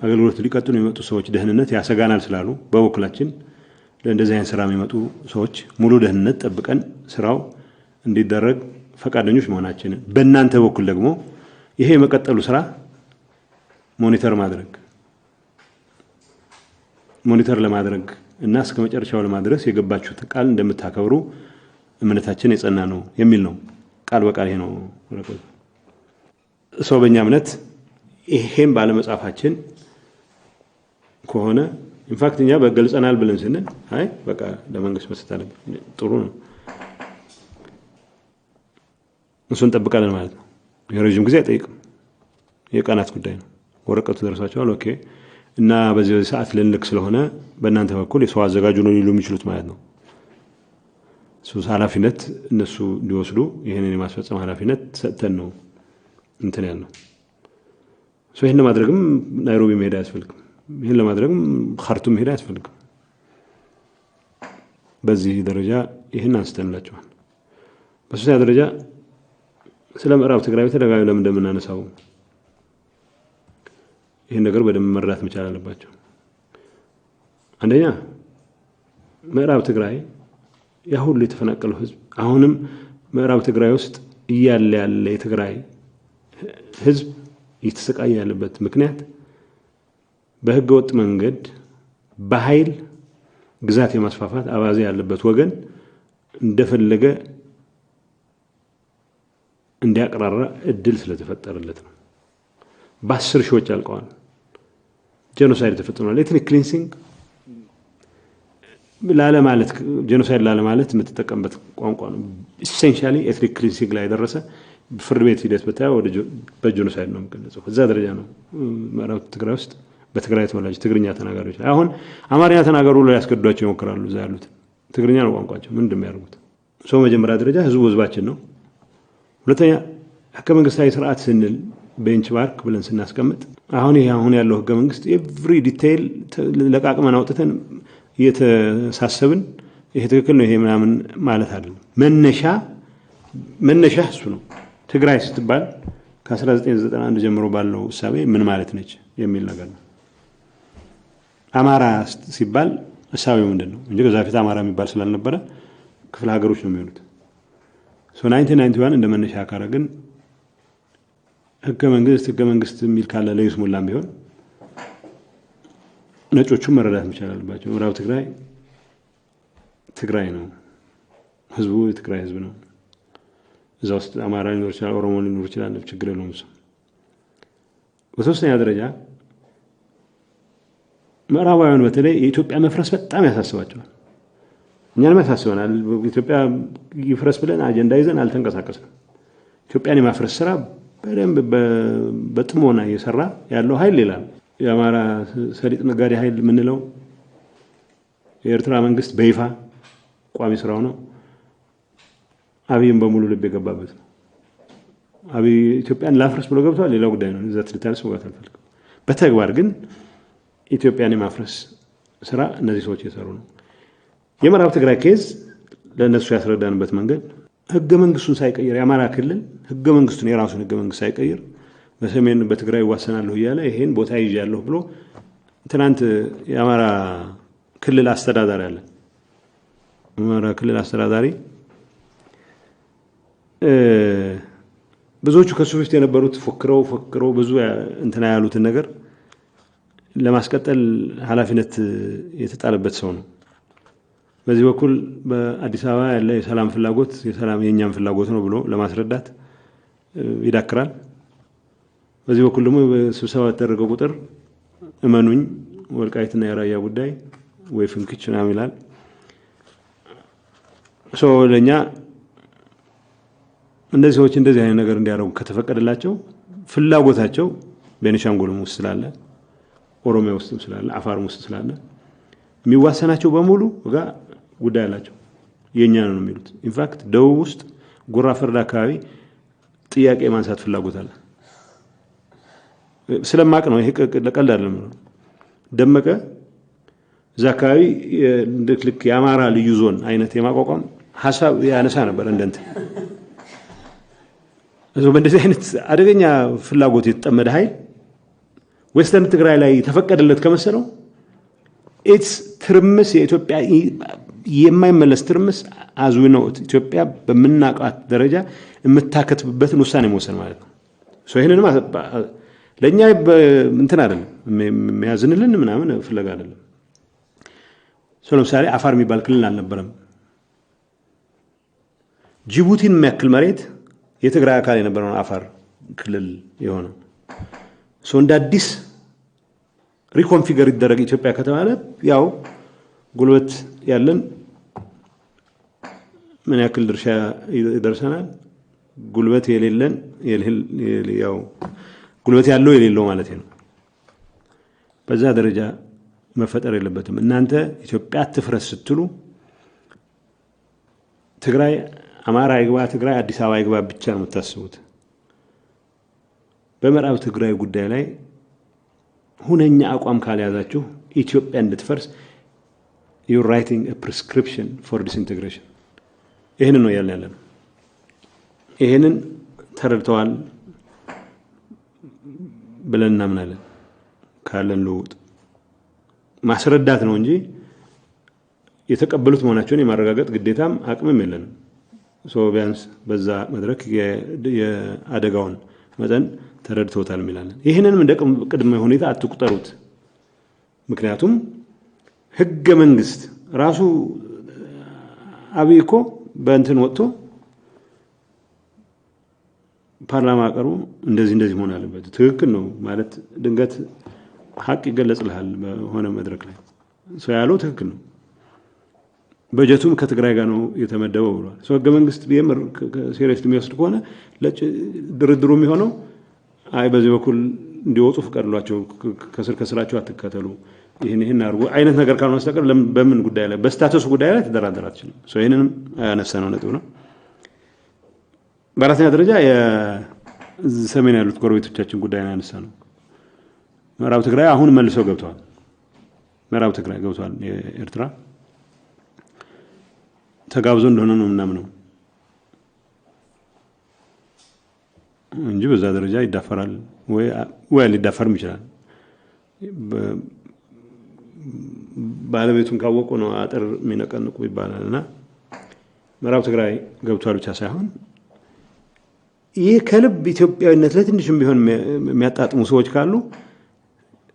Speaker 4: አገልግሎት ሊቀጥሉ የሚመጡ ሰዎች ደህንነት ያሰጋናል ስላሉ በበኩላችን ለእንደዚህ አይነት ስራ የሚመጡ ሰዎች ሙሉ ደህንነት ጠብቀን ስራው እንዲደረግ ፈቃደኞች መሆናችንን በእናንተ በኩል ደግሞ ይሄ የመቀጠሉ ስራ ሞኒተር ለማድረግ እና እስከ መጨረሻው ለማድረስ የገባችሁት ቃል እንደምታከብሩ እምነታችን የጸና ነው የሚል ነው። ቃል በቃል ይሄ ነው ወረቀቱ። ሰው በእኛ እምነት ይሄን ባለመጻፋችን ከሆነ ኢንፋክት እኛ በገልጸናል ብለን ስንል አይ በቃ ለመንግስት መስጠት አለበት ጥሩ ነው እሱን ጠብቃለን ማለት ነው። የረጅም ጊዜ አይጠይቅም፣ የቀናት ጉዳይ ነው። ወረቀቱ ደርሷቸዋል ኦኬ እና በዚህ ሰዓት ልንልክ ስለሆነ በእናንተ በኩል የሰው አዘጋጁ ነው ሊሉ የሚችሉት ማለት ነው። ሱስ ኃላፊነት እነሱ እንዲወስዱ ይሄንን የማስፈጸም ኃላፊነት ሰጥተን ነው እንትን ያለው። ይሄን ለማድረግም ናይሮቢ መሄድ አያስፈልግም። ይሄን ለማድረግም ካርቱም መሄድ አያስፈልግም። በዚህ ደረጃ ይሄን አንስተንላቸዋል። በሶስተኛ ደረጃ ስለ ምዕራብ ትግራይ በተደጋጋሚ ለምን እንደምናነሳው ይሄን ነገር በደንብ መረዳት መቻል አለባቸው። አንደኛ ምዕራብ ትግራይ ያ ሁሉ የተፈናቀለው ህዝብ አሁንም ምዕራብ ትግራይ ውስጥ ያለ የትግራይ ህዝብ እየተሰቃየ ያለበት ምክንያት በህገ ወጥ መንገድ በኃይል ግዛት የማስፋፋት አባዜ ያለበት ወገን እንደፈለገ እንዲያቀራራ እድል ስለተፈጠረለት ነው። በ10 ሺዎች አልቀዋል። ጄኖሳይድ ተፈጽሟል። ኤትኒክ ክሊንሲንግ ላለ ማለት ጄኖሳይድ ላለ ማለት የምትጠቀምበት ቋንቋ ነው። ኢሴንሻሊ ኤትኒክ ክሊንሲንግ ላይ ደረሰ ፍርድ ቤት ሂደት በታየው ወደ በጄኖሳይድ ነው የሚገለጸው። እዛ ደረጃ ነው ምዕራብ ትግራይ ውስጥ በትግራይ ተወላጅ ትግርኛ ተናጋሪዎች አሁን አማርኛ ተናገሩ ላይ ያስገድዷቸው ይሞክራሉ። እዛ ያሉት ትግርኛ ነው ቋንቋቸው። ምን እንደሚያደርጉት ሰው መጀመሪያ ደረጃ ህዝባችን ነው። ሁለተኛ ህገ መንግስታዊ ስርዓት ስንል ቤንችማርክ ብለን ስናስቀምጥ አሁን ያለው ህገ መንግስት ኤቭሪ ዲቴይል ለቃቅመን አውጥተን የተሳሰብን ይሄ ትክክል ነው ይሄ ምናምን ማለት አይደለም። መነሻ እሱ ነው። ትግራይ ስትባል ከ1991 ጀምሮ ባለው ሐሳቤ ምን ማለት ነች የሚል ነገር ነው። አማራ ሲባል ሐሳቤው ምንድነው እንጂ ከዛ ፊት አማራ የሚባል ስላልነበረ ክፍለ ሀገሮች ነው የሚሆኑት። 1991 እንደ መነሻ ካረግን ህገ መንግስት የሚል ካለ ለይስሙላም ቢሆን ነጮቹ መረዳት መቻል አለባቸው። ምዕራብ ትግራይ ነው፣ ህዝቡ የትግራይ ህዝብ ነው። እዛ ውስጥ አማራ ሊኖር ይችላል፣ ኦሮሞ ሊኖር ይችላል፣ ችግር የለውም። በሶስተኛ ደረጃ ምዕራባውያን በተለይ የኢትዮጵያ መፍረስ በጣም ያሳስባቸዋል። እኛንም ያሳስበናል። ኢትዮጵያ ይፍረስ ብለን አጀንዳ ይዘን አልተንቀሳቀስንም። ኢትዮጵያን የማፍረስ ስራ በደንብ በጥሞና እየሰራ ያለው ኃይል ሌላ ነው። የአማራ ሰሊጥ ነጋዴ ኃይል የምንለው የኤርትራ መንግስት በይፋ ቋሚ ስራው ነው። አብይም በሙሉ ልብ የገባበት ነው። አብይ ኢትዮጵያን ላፍረስ ብሎ ገብቷል። ሌላ ጉዳይ ነው። እዛ ትልታልስ ወጋት አልፈልግም። በተግባር ግን ኢትዮጵያን የማፍረስ ስራ እነዚህ ሰዎች እየሰሩ ነው። የምዕራብ ትግራይ ኬዝ ለነሱ ያስረዳንበት መንገድ ህገ መንግስቱን ሳይቀይር የአማራ ክልል ህገ መንግስቱን የራሱን ህገ መንግስት ሳይቀይር በሰሜን በትግራይ ዋሰናለሁ እያለ ይሄን ቦታ ይያለሁ ብሎ ትናንት የአማራ ክልል አስተዳዳሪ አለ። የአማራ ክልል አስተዳዳሪ ብዙዎቹ ከሱ በፊት የነበሩት ፎክረው ብዙ እንትና ያሉትን ነገር ለማስቀጠል ኃላፊነት የተጣለበት ሰው ነው። በዚህ በኩል በአዲስ አበባ ያለ የሰላም ፍላጎት የኛም ፍላጎት ነው ብሎ ለማስረዳት ይዳክራል። በዚህ በኩል ደግሞ በስብሰባ ተደረገው ቁጥር እመኑኝ ወልቃይትና የራያ ጉዳይ ወይ ፍንክች ነው ይላል። ለኛ እንደዚህ ሰዎች እንደዚህ አይነት ነገር እንዲያደርጉ ከተፈቀደላቸው ፍላጎታቸው ቤኒሻንጉልም ውስጥ ስላለ ኦሮሚያ ውስጥም ስላለ አፋርም ውስጥ ስላለ የሚዋሰናቸው በሙሉ ጋር ጉዳይ አላቸው። የኛ ነው የሚሉት። ኢንፋክት ደቡብ ውስጥ ጉራ ፈርዳ አካባቢ ጥያቄ ማንሳት ፍላጎት አለ። ስለማቅ ነው። ይሄ ለቀልድ አይደለም። ደመቀ እዛ አካባቢ ልክ የአማራ ልዩ ዞን አይነት የማቋቋም ሐሳብ ያነሳ ነበር እንደንት በእንደዚህ አይነት አደገኛ ፍላጎት የተጠመደ ኃይል ዌስተርን ትግራይ ላይ ተፈቀደለት ከመሰለው ኢትስ ትርምስ የኢትዮጵያ የማይመለስ ትርምስ አዝዊ ነው ኢትዮጵያ በመናቃት ደረጃ የምታከትብበትን ውሳኔ መወሰን ማለት ነው ይሄንን ለኛ እንትን አይደለም የሚያዝንልን ምናምን ፍለጋ አይደለም ለምሳሌ አፋር የሚባል ክልል አልነበረም ጅቡቲን የሚያክል መሬት የትግራይ አካል የነበረው አፋር ክልል የሆነው እንደ አዲስ ሪኮንፊገር ይደረግ ኢትዮጵያ ከተባለ ያው ጉልበት ያለን ምን ያክል ድርሻ ይደርሰናል ጉልበት የሌለን ያው ጉልበት ያለው የሌለው ማለት ነው በዛ ደረጃ መፈጠር የለበትም እናንተ ኢትዮጵያ ትፍረስ ስትሉ ትግራይ አማራ ይግባ ትግራይ አዲስ አበባ ይግባ ብቻ ነው የምታስቡት በመራብ ትግራይ ጉዳይ ላይ ሁነኛ አቋም ካልያዛችሁ ኢትዮጵያ እንድትፈርስ you're writing a prescription for disintegration ይሄንን ነው ያለነው ይሄንን ተረድተዋል ብለን እናምናለን ካለን ለውጥ ማስረዳት ነው እንጂ የተቀበሉት መሆናቸውን የማረጋገጥ ግዴታም አቅምም የለንም ቢያንስ በዛ መድረክ የአደጋውን መጠን ተረድተውታል ሚላለን ይሄንንም እንደ ቅድመ ሁኔታ አትቁጠሩት ምክንያቱም ህገ መንግስት ራሱ አብይኮ በእንትን ወጥቶ ፓርላማ ቀርቦ እንደዚህ ሆነ አለበት ትክክል ነው ማለት ድንገት ሐቅ ይገለጽልሃል በሆነ መድረክ ላይ ያለው ትክክል ነው በጀቱም ከትግራይ ጋር ነው የተመደበው ብሏል ህገ መንግስት ቢመር ሲሪየስ የሚወስድ ከሆነ ድርድሩ የሚሆነው አይ በዚህ በኩል እንዲወጡ ፍቀድሏቸው ከስራቸው አትከተሉ ይሄን አርጉ አይነት ነገር ካልሆነ በስተቀር በምን ጉዳይ ላይ በስታተስ ጉዳይ ላይ ተደራደራችሁ ይሄንንም ያነሳነው ነጥብ ነው በአራተኛ ደረጃ የሰሜን ያሉት ጎረቤቶቻችን ጉዳይ ነው ያነሳነው ምዕራብ ትግራይ አሁን መልሰው ገብተዋል ምዕራብ ትግራይ ገብተዋል የኤርትራ ተጋብዞ እንደሆነ ነው ምናምነው እንጂ በዛ ደረጃ ይዳፈራል ወይ ሊዳፈርም ይችላል ባለቤቱን ካወቁ ነው አጥር የሚነቀንቁ ይባላልና ምዕራብ ትግራይ ገብቷል ብቻ ሳይሆን ይሄ ከልብ ኢትዮጵያዊነት ለትንሽም ቢሆን የሚያጣጥሙ ሰዎች ካሉ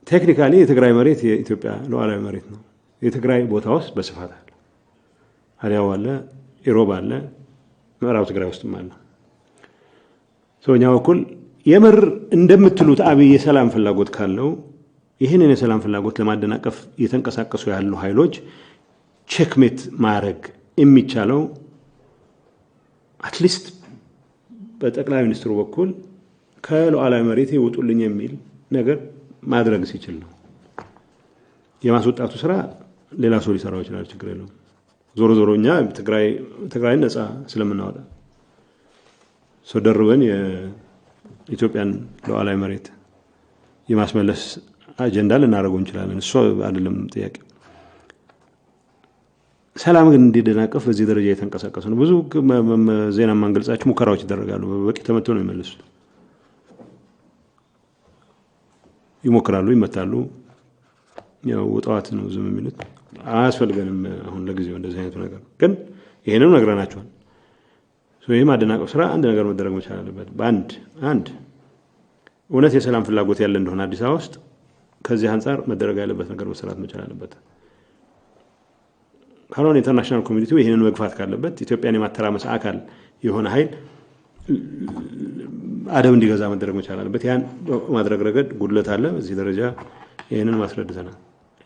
Speaker 4: ቴክኒካሊ የትግራይ መሬት የኢትዮጵያ ሉዓላዊ መሬት ነው የትግራይ ቦታውስ በስፋት አለ አሪያው አለ ኢሮብ አለ ምዕራብ ትግራይ ውስጥም አለ ሶኛው እኩል የምር እንደምትሉት አብይ የሰላም ፍላጎት ካለው ይሄንን የሰላም ፍላጎት ለማደናቀፍ የተንቀሳቀሱ ያሉ ኃይሎች ቼክሜት ማድረግ የሚቻለው አትሊስት በጠቅላይ ሚኒስትሩ በኩል ከሉዓላዊ መሬት ይወጡልኝ የሚል ነገር ማድረግ ሲችል ነው የማስወጣቱ ስራ ሌላ ሰው ሊሰራው ይችላል ችግር የለውም ዞሮኛ ትግራይ ነፃ ስለምናወጣ ደርበን የኢትዮጵያን ሉዓላዊ መሬት የማስመለስ አጀንዳ ልናደርገው እንችላለን እሱ አይደለም ጥያቄ ሰላም ግን እንዲደናቀፍ በዚህ ደረጃ የተንቀሳቀሱ ነው ብዙ ዜና ማንገልጻቸው ሙከራዎች ይደረጋሉ በበቂ ተመቶ ነው የሚመለሱት ይሞክራሉ ይመታሉ ያው ወጣት ነው ዝም የሚሉት አያስፈልገንም አሁን ለጊዜው እንደዚህ አይነት ነገር ግን ይሄንን ነግረናቸዋል ይሄ ማደናቀፍ ስራ አንድ ነገር መደረግ መቻል አለበት በአንድ እውነት የሰላም ፍላጎት ያለ እንደሆነ አዲስ አበባ ውስጥ ከዚህ አንፃር መደረግ ያለበት ነገር መስራት መቻል አለበት ካልሆነ ኢንተርናሽናል ኮሚኒቲው ይሄንን መግፋት ካለበት ኢትዮጵያን የማተራመስ አካል የሆነ ኃይል አደብ እንዲገዛ መደረግ መቻል አለበት ያን ማድረግ ረገድ ጉድለት አለ በዚህ ደረጃ ይሄንን ማስረድተናል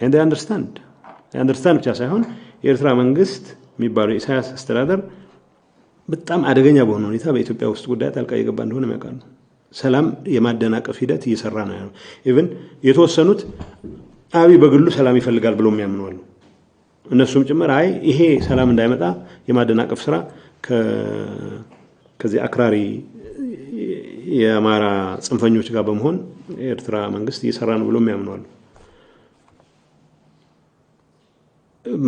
Speaker 4: and they understand ብቻ ሳይሆን የኤርትራ መንግስት የሚባለው ኢሳያስ አስተዳደር በጣም አደገኛ በሆነ ሁኔታ በኢትዮጵያ ውስጥ ጉዳይ ጣልቃ እየገባ እንደሆነ የሚያውቃሉ ሰላም የማደናቀፍ ሂደት እየሰራ ነው ያለው ኢቭን የተወሰኑት አብይ በግሉ ሰላም ይፈልጋል ብለው የሚያምኑ አሉ እነሱም ጭምር አይ ይሄ ሰላም እንዳይመጣ የማደናቀፍ ስራ ከዚህ አክራሪ የአማራ ጽንፈኞች ጋር በመሆን ኤርትራ መንግስት እየሰራ ነው ብለው የሚያምኑ አሉ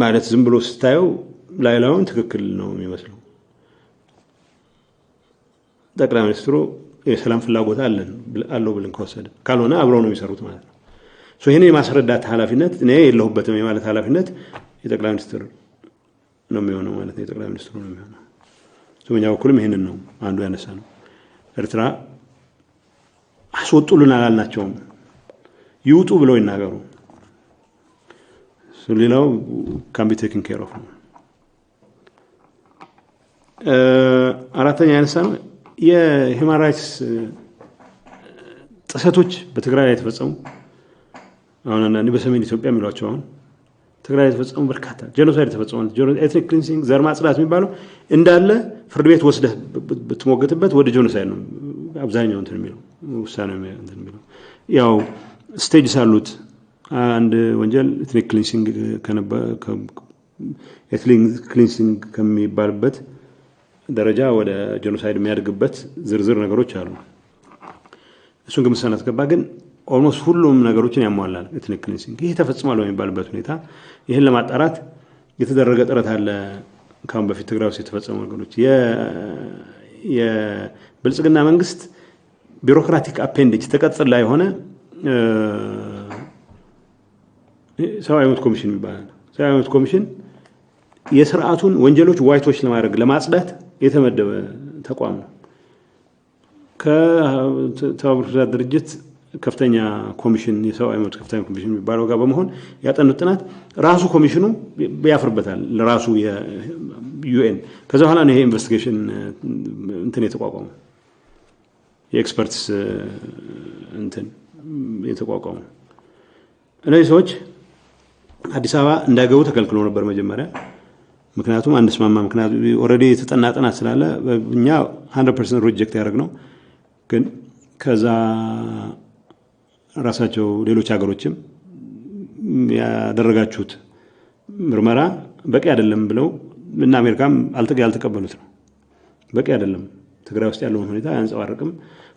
Speaker 4: ማለት ዝም ብሎ ስታየው ላይላውን ትክክል ነው የሚመስለው ጠቅላይ ሚኒስትሩ የሰላም ፍላጎት አለው ብለን ከወሰደ ካልሆነ አብረው ነው የሚሰሩት ማለት ነው ይሄን የማስረዳት ኃላፊነት እኔ የለሁበትም የማለት ኃላፊነት የጠቅላይ ሚኒስትር ነው የሚሆነው ማለት ነው። የጠቅላይ ሚኒስትሩ ነው የሚሆነው። በእኛ በኩልም ይሄንን ነው አንዱ ያነሳ ነው። ኤርትራ አስወጡልን አላልናቸውም፣ ይውጡ ብለው ይናገሩ። ሌላው can be taken care of ነው። አራተኛ ያነሳ ነው የሂውማን ራይትስ ጥሰቶች በትግራይ ላይ የተፈጸሙ አሁን አንዳንዴ በሰሜን ኢትዮጵያ የሚሏቸው አሁን ትግራይ ላይ የተፈጸሙ በርካታ ጄኖሳይድ የተፈጸሙ ኤትኒክ ክሊንሲንግ ዘር ማጽዳት የሚባለው እንዳለ ፍርድ ቤት ወስደህ ብትሞገትበት ወደ ጄኖሳይድ ነው አብዛኛው እንትን የሚለው ውሳኔው እንትን የሚለው ያው ስቴጅስ አሉት። አንድ ወንጀል ኤትኒክ ክሊንሲንግ ከሚባልበት ደረጃ ወደ ጄኖሳይድ የሚያድግበት ዝርዝር ነገሮች አሉ። እሱን ግምት አስገባ ግን ኦልሞስት ሁሉም ነገሮችን ያሟላል ኤትኒክ ክሊንሲንግ። ይሄ ተፈጽሟል በሚባልበት ሁኔታ ይሄን ለማጣራት የተደረገ ጥረት አለ። ካሁን በፊት ትግራይ ውስጥ የተፈጸሙ ነገሮች የብልጽግና መንግስት ቢሮክራቲክ አፔንዲጅ ተቀጽል ላይ ሆነ ሰብአዊ መብት ኮሚሽን ይባላል። ሰብአዊ መብት ኮሚሽን የስርዓቱን ወንጀሎች ዋይቶች ለማድረግ ለማጽዳት የተመደበ ተቋም ነው። ከተባበሩት ድርጅት ከፍተኛ ኮሚሽን የሰብአዊ መብት ከፍተኛ ኮሚሽን የሚባለው ጋር በመሆን ያጠኑት ጥናት ራሱ ኮሚሽኑ ያፍርበታል ለራሱ የዩኤን። ከዛ በኋላ ነው ይሄ ኢንቨስቲጌሽን እንትን የተቋቋመው የኤክስፐርትስ እንትን የተቋቋመው። እነዚህ ሰዎች አዲስ አበባ እንዳይገቡ ተከልክለው ነበር መጀመሪያ። ምክንያቱም አንስማማ ምክንያቱም ኦሬዲ የተጠና ጥናት ስላለ እኛ 100% ሪጀክት ያደረግነው ግን ከዛ ራሳቸው ሌሎች ሀገሮችም ያደረጋችሁት ምርመራ በቂ አይደለም ብለው እና አሜሪካም ያልተቀበሉት ነው። በቂ አይደለም ትግራይ ውስጥ ያለውን ሁኔታ ያንጸባርቅም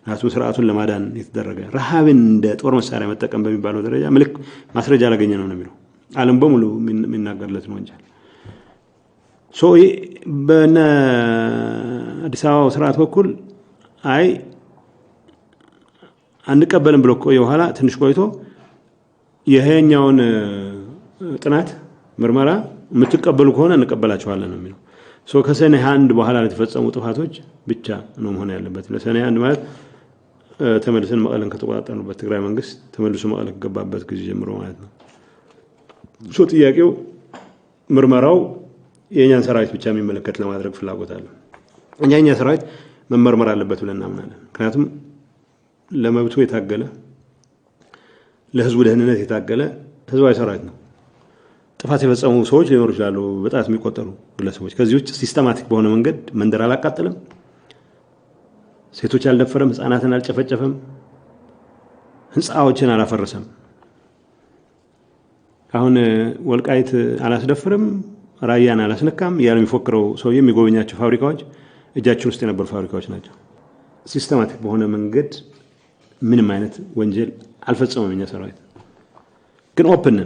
Speaker 4: ናቱ ስርዓቱን ለማዳን የተደረገ ረሃብን እንደ ጦር መሳሪያ መጠቀም በሚባለው ደረጃ ምልክ ማስረጃ አላገኘ ነው የሚለው ዓለም በሙሉ የሚናገርለት ነው እንጂ በነ አዲስ አበባ ስርዓት በኩል አይ አንቀበልም ብሎ ቆየ። በኋላ ትንሽ ቆይቶ የሄኛውን ጥናት ምርመራ የምትቀበሉ ከሆነ እንቀበላችኋለን ነው የሚለው። ከሰኔ 1 በኋላ የተፈጸሙ ጥፋቶች ብቻ ነው መሆን ያለበት። ለሰኔ 1 ማለት ተመልሰን መቀለን ከተቆጣጠሩበት ትግራይ መንግስት ተመልሶ መቀለ ከገባበት ጊዜ ጀምሮ ማለት ነው። ጥያቄው ምርመራው የኛን ሰራዊት ብቻ የሚመለከት ለማድረግ ፍላጎት አለ። እኛኛ ሰራዊት መመርመር አለበት ብለን እናምናለን። ምክንያቱም ለመብቱ የታገለ ለህዝቡ ደህንነት የታገለ ህዝባዊ ሰራዊት ነው። ጥፋት የፈጸሙ ሰዎች ሊኖሩ ይችላሉ፣ በጣት የሚቆጠሩ ግለሰቦች። ከዚህ ውጭ ሲስተማቲክ በሆነ መንገድ መንደር አላቃጠለም፣ ሴቶች አልደፈረም፣ ህፃናትን አልጨፈጨፈም፣ ህንፃዎችን አላፈረሰም። አሁን ወልቃይት አላስደፍርም፣ ራያን አላስነካም ያለ የሚፎክረው ሰው የሚጎበኛቸው ፋብሪካዎች እጃችን ውስጥ የነበሩ ፋብሪካዎች ናቸው። ሲስተማቲክ በሆነ መንገድ ምንም አይነት ወንጀል አልፈጸመም። እኛ ሰራዊት ግን ኦፕን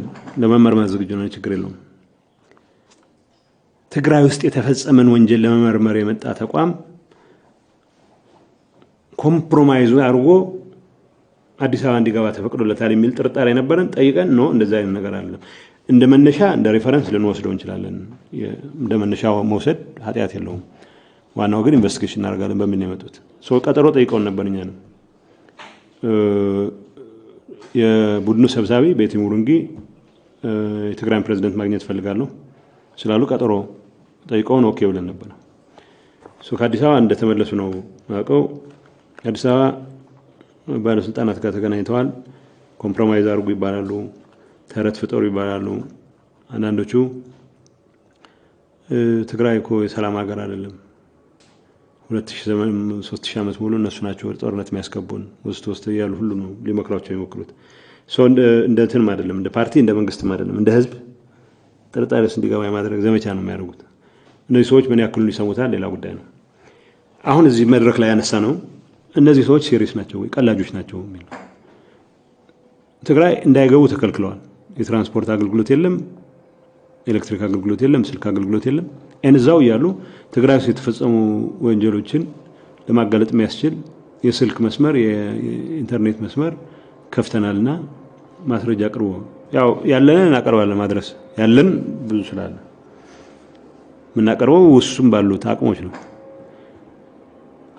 Speaker 4: ለመመርመር ዝግጁ ነው፣ ችግር የለውም። ትግራይ ውስጥ የተፈጸመን ወንጀል ለመመርመር የመጣ ተቋም ኮምፕሮማይዝ አድርጎ አዲስ አበባ እንዲገባ ተፈቅዶለታል የሚል ጥርጣሬ ነበረን። ጠይቀን ነው እንደዛ አይነት ነገር አይደለም። እንደ መነሻ እንደ ሬፈረንስ ልንወስደው እንችላለን። እንደ መነሻ መውሰድ ኃጢአት የለውም። ዋናው ግን ኢንቨስቲጌሽን እናደርጋለን በሚል ነው የመጡት። ቀጠሮ ጠይቀውን ነበር። እኛ ነው የቡድኑ ሰብሳቢ ቤቲ ሙሩንጊ የትግራይ ፕሬዝዳንት ማግኘት ፈልጋለሁ ስላሉ ቀጠሮ ጠይቀውን ኦኬ ብለን ነበር። ከአዲስ አበባ እንደተመለሱ ነው ማቀው። አዲስ አበባ ባለስልጣናት ጋር ተገናኝተዋል። ኮምፕሮማይዝ አድርጉ ይባላሉ፣ ተረት ፍጠሩ ይባላሉ። አንዳንዶቹ ትግራይ እኮ የሰላም ሀገር አይደለም፣ 2000 ዓመት ሙሉ እነሱ ናቸው ወደ ጦርነት የሚያስገቡን ውስጥ ያሉ ሁሉ ነው ሊመክሯቸው የሚሞክሩት። እንደ እንትንም አይደለም፣ እንደ ፓርቲ እንደ መንግስትም አይደለም፣ እንደ ህዝብ ጥርጣሬ ውስጥ እንዲገባ የማድረግ ዘመቻ ነው የሚያደርጉት። እነዚህ ሰዎች ምን ያክሉ ሊሰሙታል ሌላ ጉዳይ ነው። አሁን እዚህ መድረክ ላይ ያነሳ ነው እነዚህ ሰዎች ሲሪየስ ናቸው ወይ ቀላጆች ናቸው የሚል ትግራይ እንዳይገቡ ተከልክለዋል። የትራንስፖርት አገልግሎት የለም፣ ኤሌክትሪክ አገልግሎት የለም፣ ስልክ አገልግሎት የለም። እዛው ያሉ ትግራይ ውስጥ የተፈጸሙ ወንጀሎችን ለማጋለጥ የሚያስችል የስልክ መስመር የኢንተርኔት መስመር ከፍተናልና ማስረጃ አቅርቡ። ያው ያለንን እናቀርባለን ማድረስ ያለን ብዙ ስላለ ምናቀርበው ውስም ባሉት አቅሞች ነው።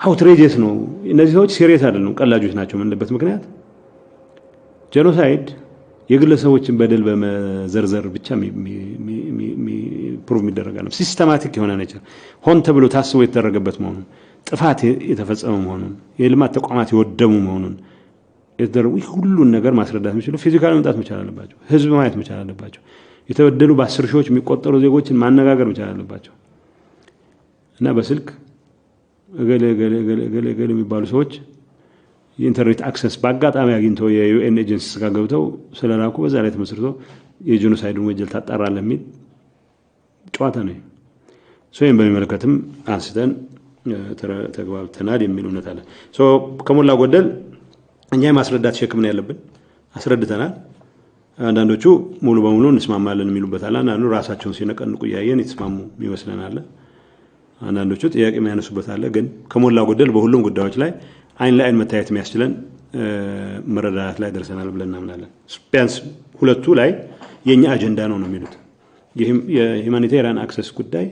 Speaker 4: አውትሬጀስ ነው። እነዚህ ሰዎች ሲሪየስ አይደሉም፣ ቀላጆች ናቸው። ምንለበት ምክንያት ጄኖሳይድ የግለሰቦችን በደል በመዘርዘር ብቻ ፕሩቭ የሚደረጋል። ሲስተማቲክ የሆነ ነገር ሆን ተብሎ ታስቦ የተደረገበት መሆኑን፣ ጥፋት የተፈጸመ መሆኑን፣ የልማት ተቋማት የወደሙ መሆኑን የተደረጉ ሁሉን ነገር ማስረዳት የሚችሉ ፊዚካሊ መምጣት መቻል አለባቸው። ህዝብ ማየት መቻል አለባቸው። የተበደሉ በ10 ሺዎች የሚቆጠሩ ዜጎችን ማነጋገር መቻል አለባቸው እና በስልክ ገለ የሚባሉ ሰዎች የኢንተርኔት አክሰስ በአጋጣሚ አግኝተው የዩኤን ኤጀንሲስ ጋር ገብተው ስለላኩ በዛ ላይ ተመስርቶ የጄኖሳይዱን ወንጀል ታጣራለህ የሚል ጨዋታ ነው። ይህን በሚመለከትም አንስተን ተግባብተናል የሚል እውነት አለ። ከሞላ ጎደል እኛ የማስረዳት ሸክም ነው ያለብን፣ አስረድተናል። አንዳንዶቹ ሙሉ በሙሉ እንስማማለን የሚሉበት አለ። አንዳንዱ ራሳቸውን ሲነቀንቁ ያየን የተስማሙ ይመስለናል። አንዳንዶቹ ጥያቄ የሚያነሱበት አለ። ግን ከሞላ ጎደል በሁሉም ጉዳዮች ላይ አይን ለአይን መታየት የሚያስችለን መረዳዳት ላይ ደርሰናል ብለን እናምናለን። ቢያንስ ሁለቱ ላይ የኛ አጀንዳ ነው የሚሉት የሁማኒቴሪያን አክሰስ ጉዳይ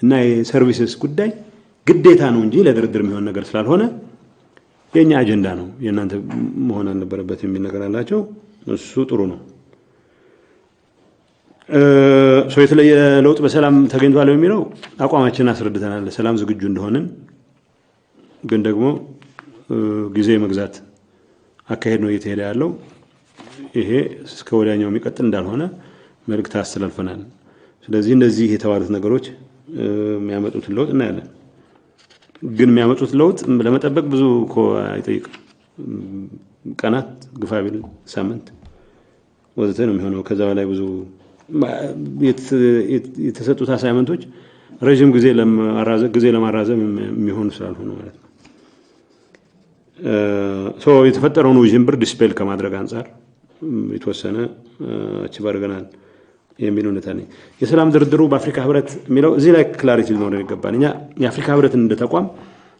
Speaker 4: እና የሰርቪስስ ጉዳይ ግዴታ ነው እንጂ ለድርድር የሚሆን ነገር ስላልሆነ የኛ አጀንዳ ነው፣ የእናንተ መሆን አልነበረበት የሚል ነገር አላቸው። እሱ ጥሩ ነው። የተለየ ለውጥ በሰላም ተገኝቷል የሚለው አቋማችንን አስረድተናል። ለሰላም ዝግጁ እንደሆንን ግን ደግሞ ጊዜ መግዛት አካሄድ ነው እየተሄደ ያለው። ይሄ እስከ ወዲያኛው የሚቀጥል እንዳልሆነ መልእክት አስተላልፈናል። ስለዚህ እንደዚህ የተባሉት ነገሮች የሚያመጡት ለውጥ እናያለን። ግን የሚያመጡት ለውጥ ለመጠበቅ ብዙ አይጠይቅም። ቀናት፣ ግፋ ቢል ሳምንት ወዘተ ነው የሚሆነው። ከዛ በላይ ብዙ የተሰጡት አሳይመንቶች ረጅም ጊዜ ለማራዘም የሚሆኑ ስላልሆነ ማለት ነው። የተፈጠረውን ውዥንብር ዲስፔል ከማድረግ አንጻር የተወሰነ አቺቭ አድርገናል የሚል ሁኔታ ነው። የሰላም ድርድሩ በአፍሪካ ህብረት የሚለው እዚህ ላይ ክላሪቲ ሊኖረን ይገባል። እኛ የአፍሪካ ህብረትን እንደ ተቋም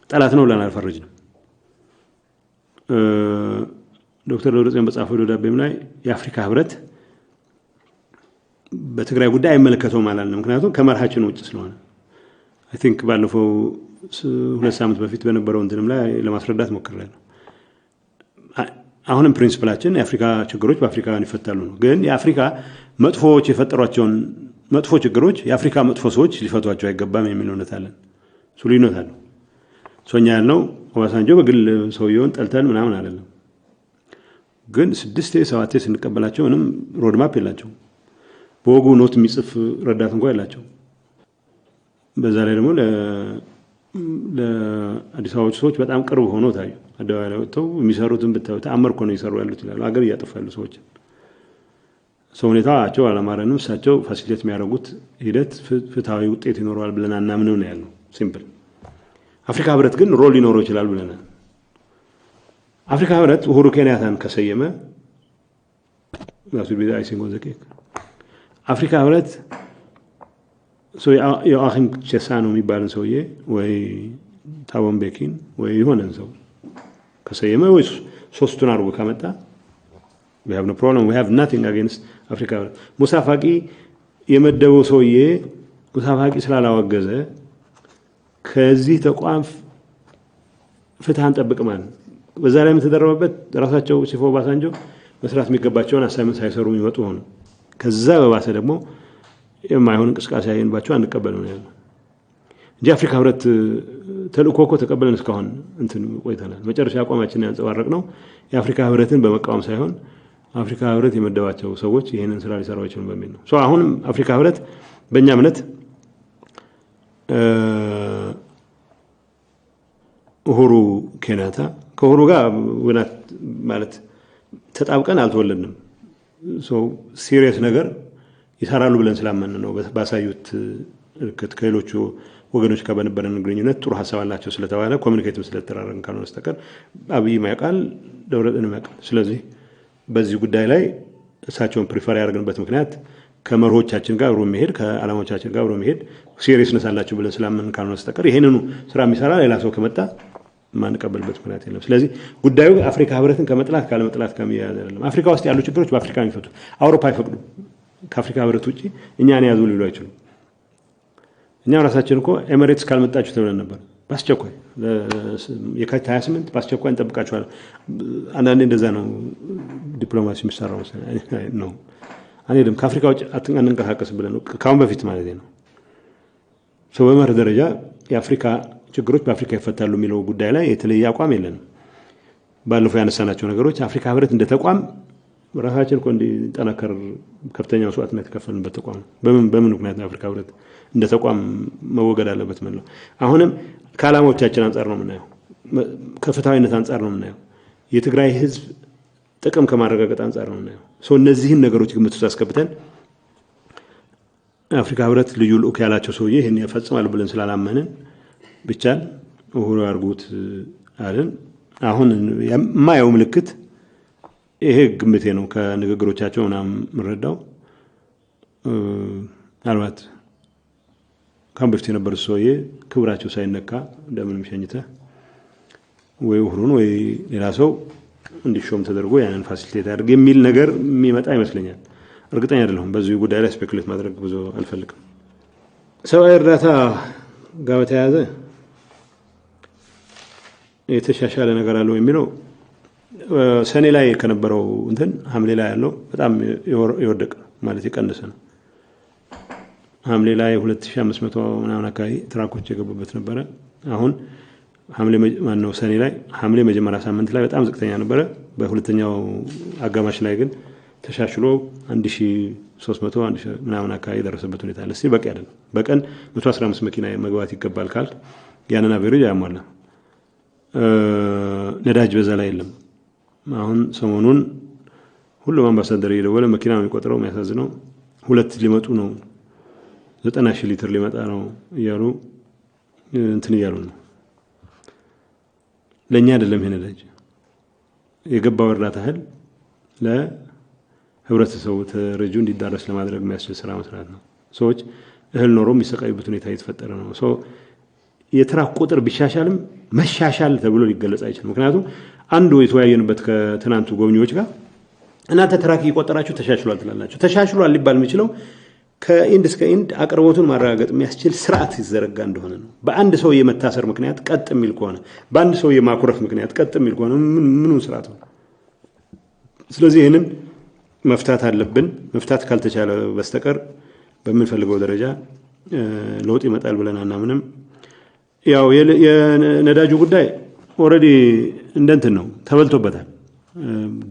Speaker 4: ጠላት ነው ብለን አልፈረጅንም። ዶክተር ደብረጽዮን በጻፈው ደብዳቤም ላይ የአፍሪካ ህብረት በትግራይ ጉዳይ አይመለከተውም አላልንም። ምክንያቱም ከመርሃችን ውጭ ስለሆነ አይ ቲንክ ባለፈው 2 ሳምንት በፊት በነበረው እንትንም ላይ ለማስረዳት ሞክሬያለሁ። አሁንም ፕሪንሲፕላችን የአፍሪካ ችግሮች በአፍሪካውያን ይፈታሉ ነው። ግን የአፍሪካ መጥፎዎች የፈጠሯቸውን መጥፎ ችግሮች የአፍሪካ መጥፎ ሰዎች ሊፈቷቸው አይገባም የሚል እውነት አለን። እሱ ልዩነት አለው። ሶኛ ያልነው ኦባሳንጆ በግል ሰውየውን ጠልተን ምናምን አይደለም። ግን 6-7 ስንቀበላቸው ምንም ሮድማፕ የላቸው። በወጉ ኖት የሚጽፍ ረዳት እንኳን የላቸው። በዛ ላይ ደግሞ ለአዲስ አበባ ሰዎች በጣም ቅርብ ሆኖ ታዩ። አደባባይ ላይ ወጥተው የሚሰሩትን ብታዩ ተአምር እኮ ነው ይሰሩ ያሉት ይላሉ። አገር እያጠፋሉ ሰዎች ሰው ሁኔታቸው አላማረንም። እሳቸው ፋሲሊቴት የሚያደርጉት ሂደት ፍትሃዊ ውጤት ይኖረዋል ብለን አናምንም ነው ያለው። ሲምፕል። አፍሪካ ህብረት ግን ሮል ሊኖረው ይችላል ብለናል። አፍሪካ ህብረት ኡሁሩ ኬንያታን ከሰየመ ያሱ ቢዛ አይሲንግ ወዘኬ አፍሪካ ህብረት የአኺም ቸሳኖ የሚባልን ሰውዬ ወይ ታቦን ቤኪን ወይ የሆነን ሰው ከሰየመ ወይ ሶስቱን አርጎ ካመጣ we have no problem, we have nothing against አፍሪካ ህብረት። ሙሳ ፋቂ የመደበው ሰውዬ ሙሳ ፋቂ ስላላወገዘ ከዚህ ተቋም ፍትህ አንጠብቅም። በዛ ላይ የምትደረበበት ራሳቸው ሲፎ ባሳንጆ መስራት የሚገባቸውን አሳይመንት ሳይሰሩ የሚመጡ ሆነ። ከዛ በባሰ ደግሞ የማይሆን እንቅስቃሴ ያየንባቸው አንቀበልም ነው ያለው እንጂ አፍሪካ ህብረት ተልእኮ እኮ ተቀበለን እስካሁን እንትን ቆይተናል። መጨረሻ አቋማችንን ያንጸባረቅነው የአፍሪካ ህብረትን በመቃወም ሳይሆን አፍሪካ ህብረት የመደባቸው ሰዎች ይሄንን ስራ ሊሰራው ይችላል በሚል ነው። አሁንም አፍሪካ ህብረት በእኛ እምነት ኡሁሩ ኬንያታ ከኡሁሩ ጋር ወናት ማለት ተጣብቀን አልተወለድንም። ሲሪየስ ነገር ይሰራሉ ብለን ስላመን ነው ባሳዩት እርክት ከሌሎቹ ወገኖች ጋር በነበረን ግንኙነት ጥሩ ሐሳብ አላቸው ስለተባለ ኮሙኒኬትም ስለተራረን ካልሆነ በስተቀር አብይ ማይቃል ደብረጽዮን ማይቃል። ስለዚህ በዚህ ጉዳይ ላይ እሳቸውን ፕሪፈር ያደርግንበት ምክንያት ከመርሆቻችን ጋር አብሮ መሄድ ከዓላማዎቻችን ጋር አብሮ መሄድ ሲሪየስነስ አላቸው ብለን ስላመን ካልሆነ በስተቀር ይሄንኑ ስራ የሚሰራ ሌላ ሰው ከመጣ ማንቀበልበት ምክንያት የለም። ስለዚህ ጉዳዩ አፍሪካ ህብረትን ከመጥላት ካለመጥላት ከሚያያዝ አይደለም። አፍሪካ ውስጥ ያሉ ችግሮች በአፍሪካ የሚፈቱ አውሮፓ አይፈቅዱም። ከአፍሪካ ህብረት ውጪ እኛን ያዙ ሊሉ አይችሉም። እኛ ራሳችን እኮ ኤሚሬትስ ካልመጣችሁ ተብለን ነበር በአስቸኳይ የካቲት 28 በአስቸኳይ እንጠብቃችኋለን። አንዳንዴ እንደዛ ነው ዲፕሎማሲ የሚሰራው ነው። አንሄድም ከአፍሪካ ውጭ አንንቀሳቀስ ብለን ነው ካሁን በፊት ማለት ነው። በመርህ ደረጃ የአፍሪካ ችግሮች በአፍሪካ ይፈታሉ የሚለው ጉዳይ ላይ የተለየ አቋም የለንም። ባለፈው ያነሳናቸው ነገሮች አፍሪካ ህብረት እንደ ተቋም ራሳችን እኮ እንዲጠናከር ከፍተኛ መስዋዕትነት የተከፈልንበት ተቋም ነው። በምን ምክንያት ነው አፍሪካ ህብረት እንደ ተቋም መወገድ አለበት ማለት ነው? አሁንም ከዓላማዎቻችን አንጻር ነው የምናየው፣ ከፍትሃዊነት አንጻር ነው የምናየው፣ የትግራይ ህዝብ ጥቅም ከማረጋገጥ አንጻር ነው የምናየው። እነዚህን ነገሮች ግምት ውስጥ አስገብተን አፍሪካ ህብረት ልዩ ልኡክ ያላቸው ሰውዬ ይሄን ያፈጽማል ብለን ስላላመንን ብቻ ሁሉ ያርጉት አለን። አሁን የማየው ምልክት ይሄ ግምቴ ነው ከንግግሮቻቸው ምናምን ምረዳው አልባት ካም በፊት የነበረ ሰውዬ ክብራቸው ሳይነካ እንደምንም ሸኝተ ወይ ሁሩን ወይ ሌላ ሰው እንዲሾም ተደርጎ ያንን ፋሲሊቴት ያድርግ የሚል ነገር የሚመጣ ይመስለኛል። እርግጠኛ አይደለሁም። በዚህ ጉዳይ ላይ ስፔኩሌት ማድረግ ብዙ አልፈልግም። ሰብአዊ እርዳታ ጋር በተያያዘ የተሻሻለ ነገር አለው የሚለው ሰኔ ላይ ከነበረው እንትን ሐምሌ ላይ ያለው በጣም ይወደቅ ማለት የቀነሰ ነው። ሐምሌ ላይ 2500 ምናምን አካባቢ ትራኮች የገቡበት ነበረ። አሁን ሐምሌ ማነው ሰኔ ላይ ሐምሌ መጀመሪያ ሳምንት ላይ በጣም ዝቅተኛ ነበረ። በሁለተኛው አጋማሽ ላይ ግን ተሻሽሎ 1300 1000 ምናምን አካባቢ ደረሰበት ሁኔታ አለ። በቂ አይደለም። በቀን 115 መኪና መግባት ይገባል ካል ያንን አቨሬጅ ያሟላ። ነዳጅ በዛ ላይ የለም። አሁን ሰሞኑን ሁሉም አምባሳደር እየደወለ መኪና የሚቆጥረው የሚያሳዝነው 2 ሊመጡ ነው 90,000 ሊትር ሊመጣ ነው እያሉ እንትን እያሉ ነው። ለኛ አይደለም ይሄ ነዳጅ የገባው እርዳታ እህል ለህብረተሰቡ ተረጂው እንዲዳረስ ለማድረግ የሚያስችል ስራ መስራት ነው። ሰዎች እህል ኖሮ የሚሰቃዩበት ሁኔታ እየተፈጠረ ነው። የትራክ ቁጥር ቢሻሻልም መሻሻል ተብሎ ሊገለጽ አይችልም። ምክንያቱም አንዱ የተወያየንበት ከትናንቱ ጎብኚዎች ጋር እናንተ ትራክ እየቆጠራችሁ ተሻሽሏል ትላላችሁ። ተሻሽሏል ሊባል የሚችለው ከኢንድ እስከ ኢንድ አቅርቦቱን ማረጋገጥ የሚያስችል ስርዓት ይዘረጋ እንደሆነ ነው። በአንድ ሰው የመታሰር ምክንያት ቀጥ የሚል ከሆነ በአንድ ሰው የማኩረፍ ምክንያት ቀጥ የሚል ከሆነ ምኑን ስርዓት ነው? ስለዚህ ይህንን መፍታት አለብን። መፍታት ካልተቻለ በስተቀር በምንፈልገው ደረጃ ለውጥ ይመጣል ብለን አናምንም። ያው የነዳጁ ጉዳይ ኦሬዲ እንደንትን ነው ተበልቶበታል።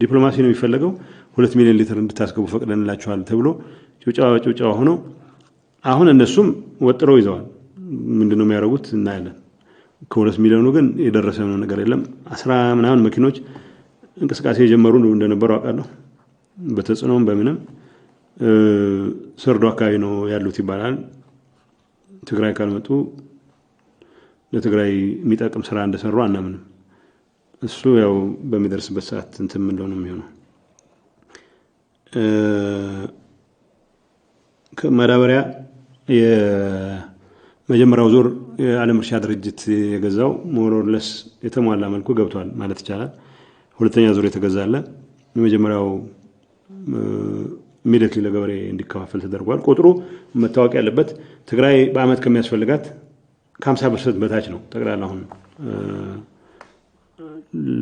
Speaker 4: ዲፕሎማሲ ነው የሚፈልገው 2 ሚሊዮን ሊትር እንድታስገቡ ፈቅደንላችኋል ተብሎ ጭውጫው ሆኖ አሁን እነሱም ወጥረው ይዘዋል። ምንድነው የሚያደርጉት እናያለን። ከ2 ሚሊዮኑ ግን የደረሰ ነገር የለም። 10 ምናምን መኪኖች እንቅስቃሴ የጀመሩ እንደነበሩ አውቃለሁ። በተጽዕኖም በምንም ሰርዶ አካባቢ ነው ያሉት ይባላል። ትግራይ ካልመጡ ለትግራይ የሚጠቅም ስራ እንደሰሩ አናምንም። እሱ ያው በሚደርስበት ሰዓት እንትን ምን ነው የሚሆነው። ከማዳበሪያ የመጀመሪያው ዙር የዓለም እርሻ ድርጅት የገዛው ሞሮለስ የተሟላ መልኩ ገብቷል ማለት ይቻላል። ሁለተኛ ዙር የተገዛለ የመጀመሪያው ኢሚዲየትሊ ለገበሬ እንዲከፋፈል ተደርጓል። ቁጥሩ መታወቅ ያለበት ትግራይ በአመት ከሚያስፈልጋት ከ50% በታች ነው። ጠቅላላ አሁን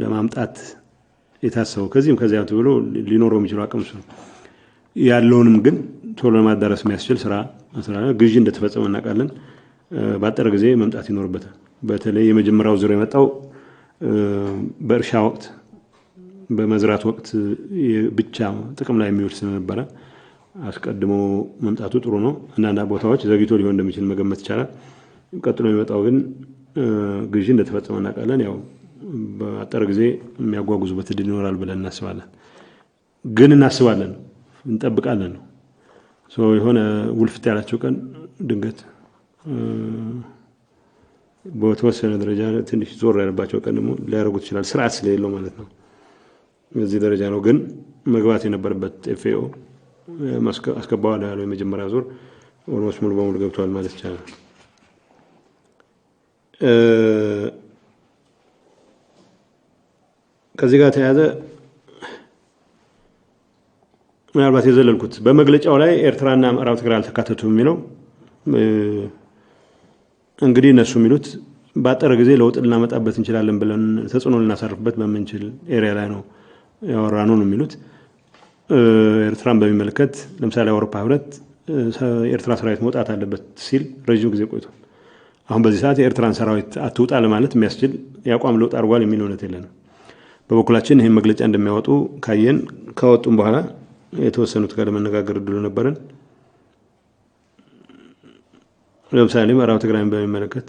Speaker 4: ለማምጣት የታሰበው ከዚህም ከዚያም ተብሎ ሊኖረው የሚችለው አቅም ነው ያለውንም ግን ቶሎ ለማዳረስ የሚያስችል ስራ መስራት ግዢ እንደተፈጸመ እናውቃለን። ባጠረ ጊዜ መምጣት ይኖርበታል። በተለይ የመጀመሪያው ዙር የመጣው በእርሻ ወቅት በመዝራት ወቅት ብቻ ጥቅም ላይ የሚውል ስለነበረ አስቀድሞ መምጣቱ ጥሩ ነው። አንዳንድ ቦታዎች ዘግይቶ ሊሆን እንደሚችል መገመት ይቻላል። ቀጥሎ የሚመጣው ግን ግዢ እንደተፈጸመ እናውቃለን። ያው በአጠረ ጊዜ የሚያጓጉዙበት እድል ይኖራል ብለን እናስባለን። ግን እናስባለን እንጠብቃለን ነው። የሆነ ውልፍት ያላቸው ቀን ድንገት በተወሰነ ደረጃ ትንሽ ዞር ያለባቸው ቀን ደግሞ ሊያደርጉት ይችላል። ስርዓት ስለሌለው ማለት ነው። እዚህ ደረጃ ነው ግን መግባት የነበረበት ኤፍኤኦ አስገባዋል ያለው የመጀመሪያ ዙር ኦልሞስት ሙሉ በሙሉ ገብቷል ማለት ይቻላል። ከዚህ ጋር ተያዘ ምናልባት የዘለልኩት በመግለጫው ላይ ኤርትራና ምዕራብ ትግራይ አልተካተቱም የሚለው እንግዲህ እነሱ የሚሉት ባጠረ ጊዜ ለውጥ ልናመጣበት እንችላለን ብለን ተጽዕኖ ልናሳርፍበት በመንችል ኤሪያ ላይ ነው ያወራነው ነው የሚሉት። ኤርትራን በሚመለከት ለምሳሌ አውሮፓ ህብረት ኤርትራ ሰራዊት መውጣት አለበት ሲል ረጅም ጊዜ ቆይቷል። አሁን በዚህ ሰዓት የኤርትራን ሰራዊት አትውጣ ለማለት የሚያስችል ያቋም ለውጥ አድርጓል የሚል እውነት የለንም። በበኩላችን ይህን መግለጫ እንደሚያወጡ ካየን ካወጡም በኋላ የተወሰኑት ጋር ለመነጋገር እድሉ ነበረን። ለምሳሌ ምዕራብ ትግራይን በሚመለከት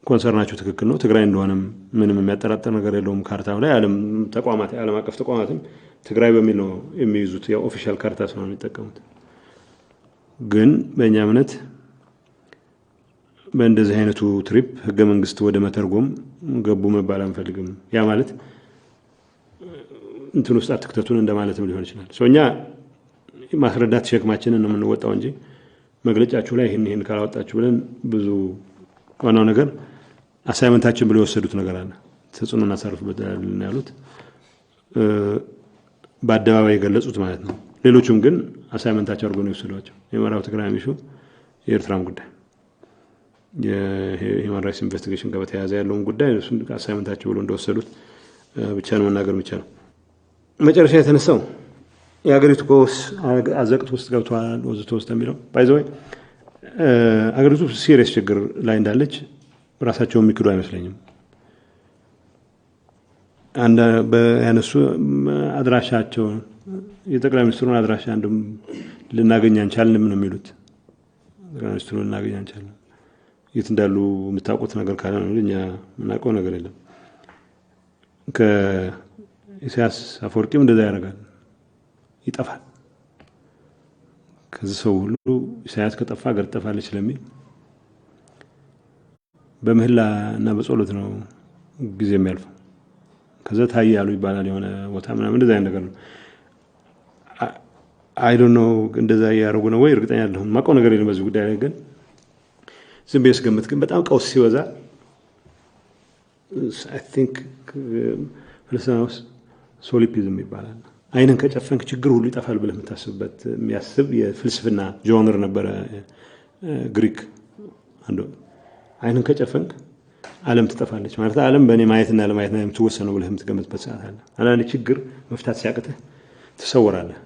Speaker 4: ኮንሰርናቸው ትክክል ነው። ትግራይ እንደሆነም ምንም የሚያጠራጥር ነገር የለውም። ካርታው ላይ ዓለም ተቋማት ዓለም አቀፍ ተቋማትም ትግራይ በሚል ነው የሚይዙት። ያው ኦፊሻል ካርታ ስለሆነ የሚጠቀሙት። ግን በእኛ እምነት በእንደዚህ አይነቱ ትሪፕ ህገ መንግስት ወደ መተርጎም ገቡ መባል አንፈልግም። ያ ማለት እንትን ውስጥ አትክተቱን እንደማለትም ሊሆን ይችላል። እኛ ማስረዳት ሸክማችንን ነው የምንወጣው እንጂ መግለጫችሁ ላይ ይሄን ካላወጣችሁ ብለን ብዙ ዋናው ነገር አሳይመንታችን ብለው የወሰዱት ነገር አለ። ተጽዕኖ እናሳርፍበታለን ያሉት በአደባባይ የገለጹት ማለት ነው። ሌሎቹም ግን አሳይመንታቸው አድርገው ነው የወሰዷቸው። የምዕራብ ትግራይ ሚሹ የኤርትራም ጉዳይ የሂውማን ራይትስ ኢንቨስቲጌሽን ጋር በተያያዘ ያለውን ጉዳይ እሱን አሳይመንታቸው ብለው እንደወሰዱት ብቻ ነው መናገር የሚቻለው። መጨረሻ የተነሳው የሀገሪቱ ኮስ አዘቅት ውስጥ ገብቷል ወዘተ ውስጥ የሚለው ባይዘው አገሪቱ ሲሪየስ ችግር ላይ እንዳለች ራሳቸው የሚክዱ አይመስለኝም። አንድ በያነሱ አድራሻቸው የጠቅላይ ሚኒስትሩን አድራሻ አንድም ልናገኝ አንቻልንም ነው የሚሉት። ጠቅላይ ሚኒስትሩን ልናገኝ አንቻልንም። የት እንዳሉ የምታውቁት ነገር ካለ ነው እኛ የምናውቀው ነገር የለም። ከኢሳያስ አፈወርቂም እንደዛ ያደርጋል፣ ይጠፋል። ከዚህ ሰው ሁሉ ኢሳያስ ከጠፋ ሀገር ትጠፋለች ስለሚል በምህላ እና በጸሎት ነው ጊዜ የሚያልፈው። ከዛ ታየ ያሉ ይባላል የሆነ ቦታ ምናምን እንደዛ አይነት ነገር ነው። አይ ዶንት ኖ እንደዛ ያደርጉ ነው ወይ እርግጠኛ አይደለሁም። ማውቀው ነገር የለም በዚህ ጉዳይ ላይ። ግን ዝም ብዬ ስገምት ግን በጣም ቀውስ ሲበዛ አይ ቲንክ ፍልስፍና ውስጥ ሶሊፒዝም ይባላል። አይንን ከጨፈንክ ችግር ሁሉ ይጠፋል ብለህ የምታስብበት የሚያስብ የፍልስፍና ጆነር ነበረ ግሪክ። አንዱ አይንን ከጨፈንክ ዓለም ትጠፋለች ማለት ዓለም በእኔ ማየትና ለማየት ነው የምትወሰነው ብለህ የምትገምትበት ሰዓት አለ። አንዳንድ ችግር መፍታት ሲያቅትህ ትሰወራለህ።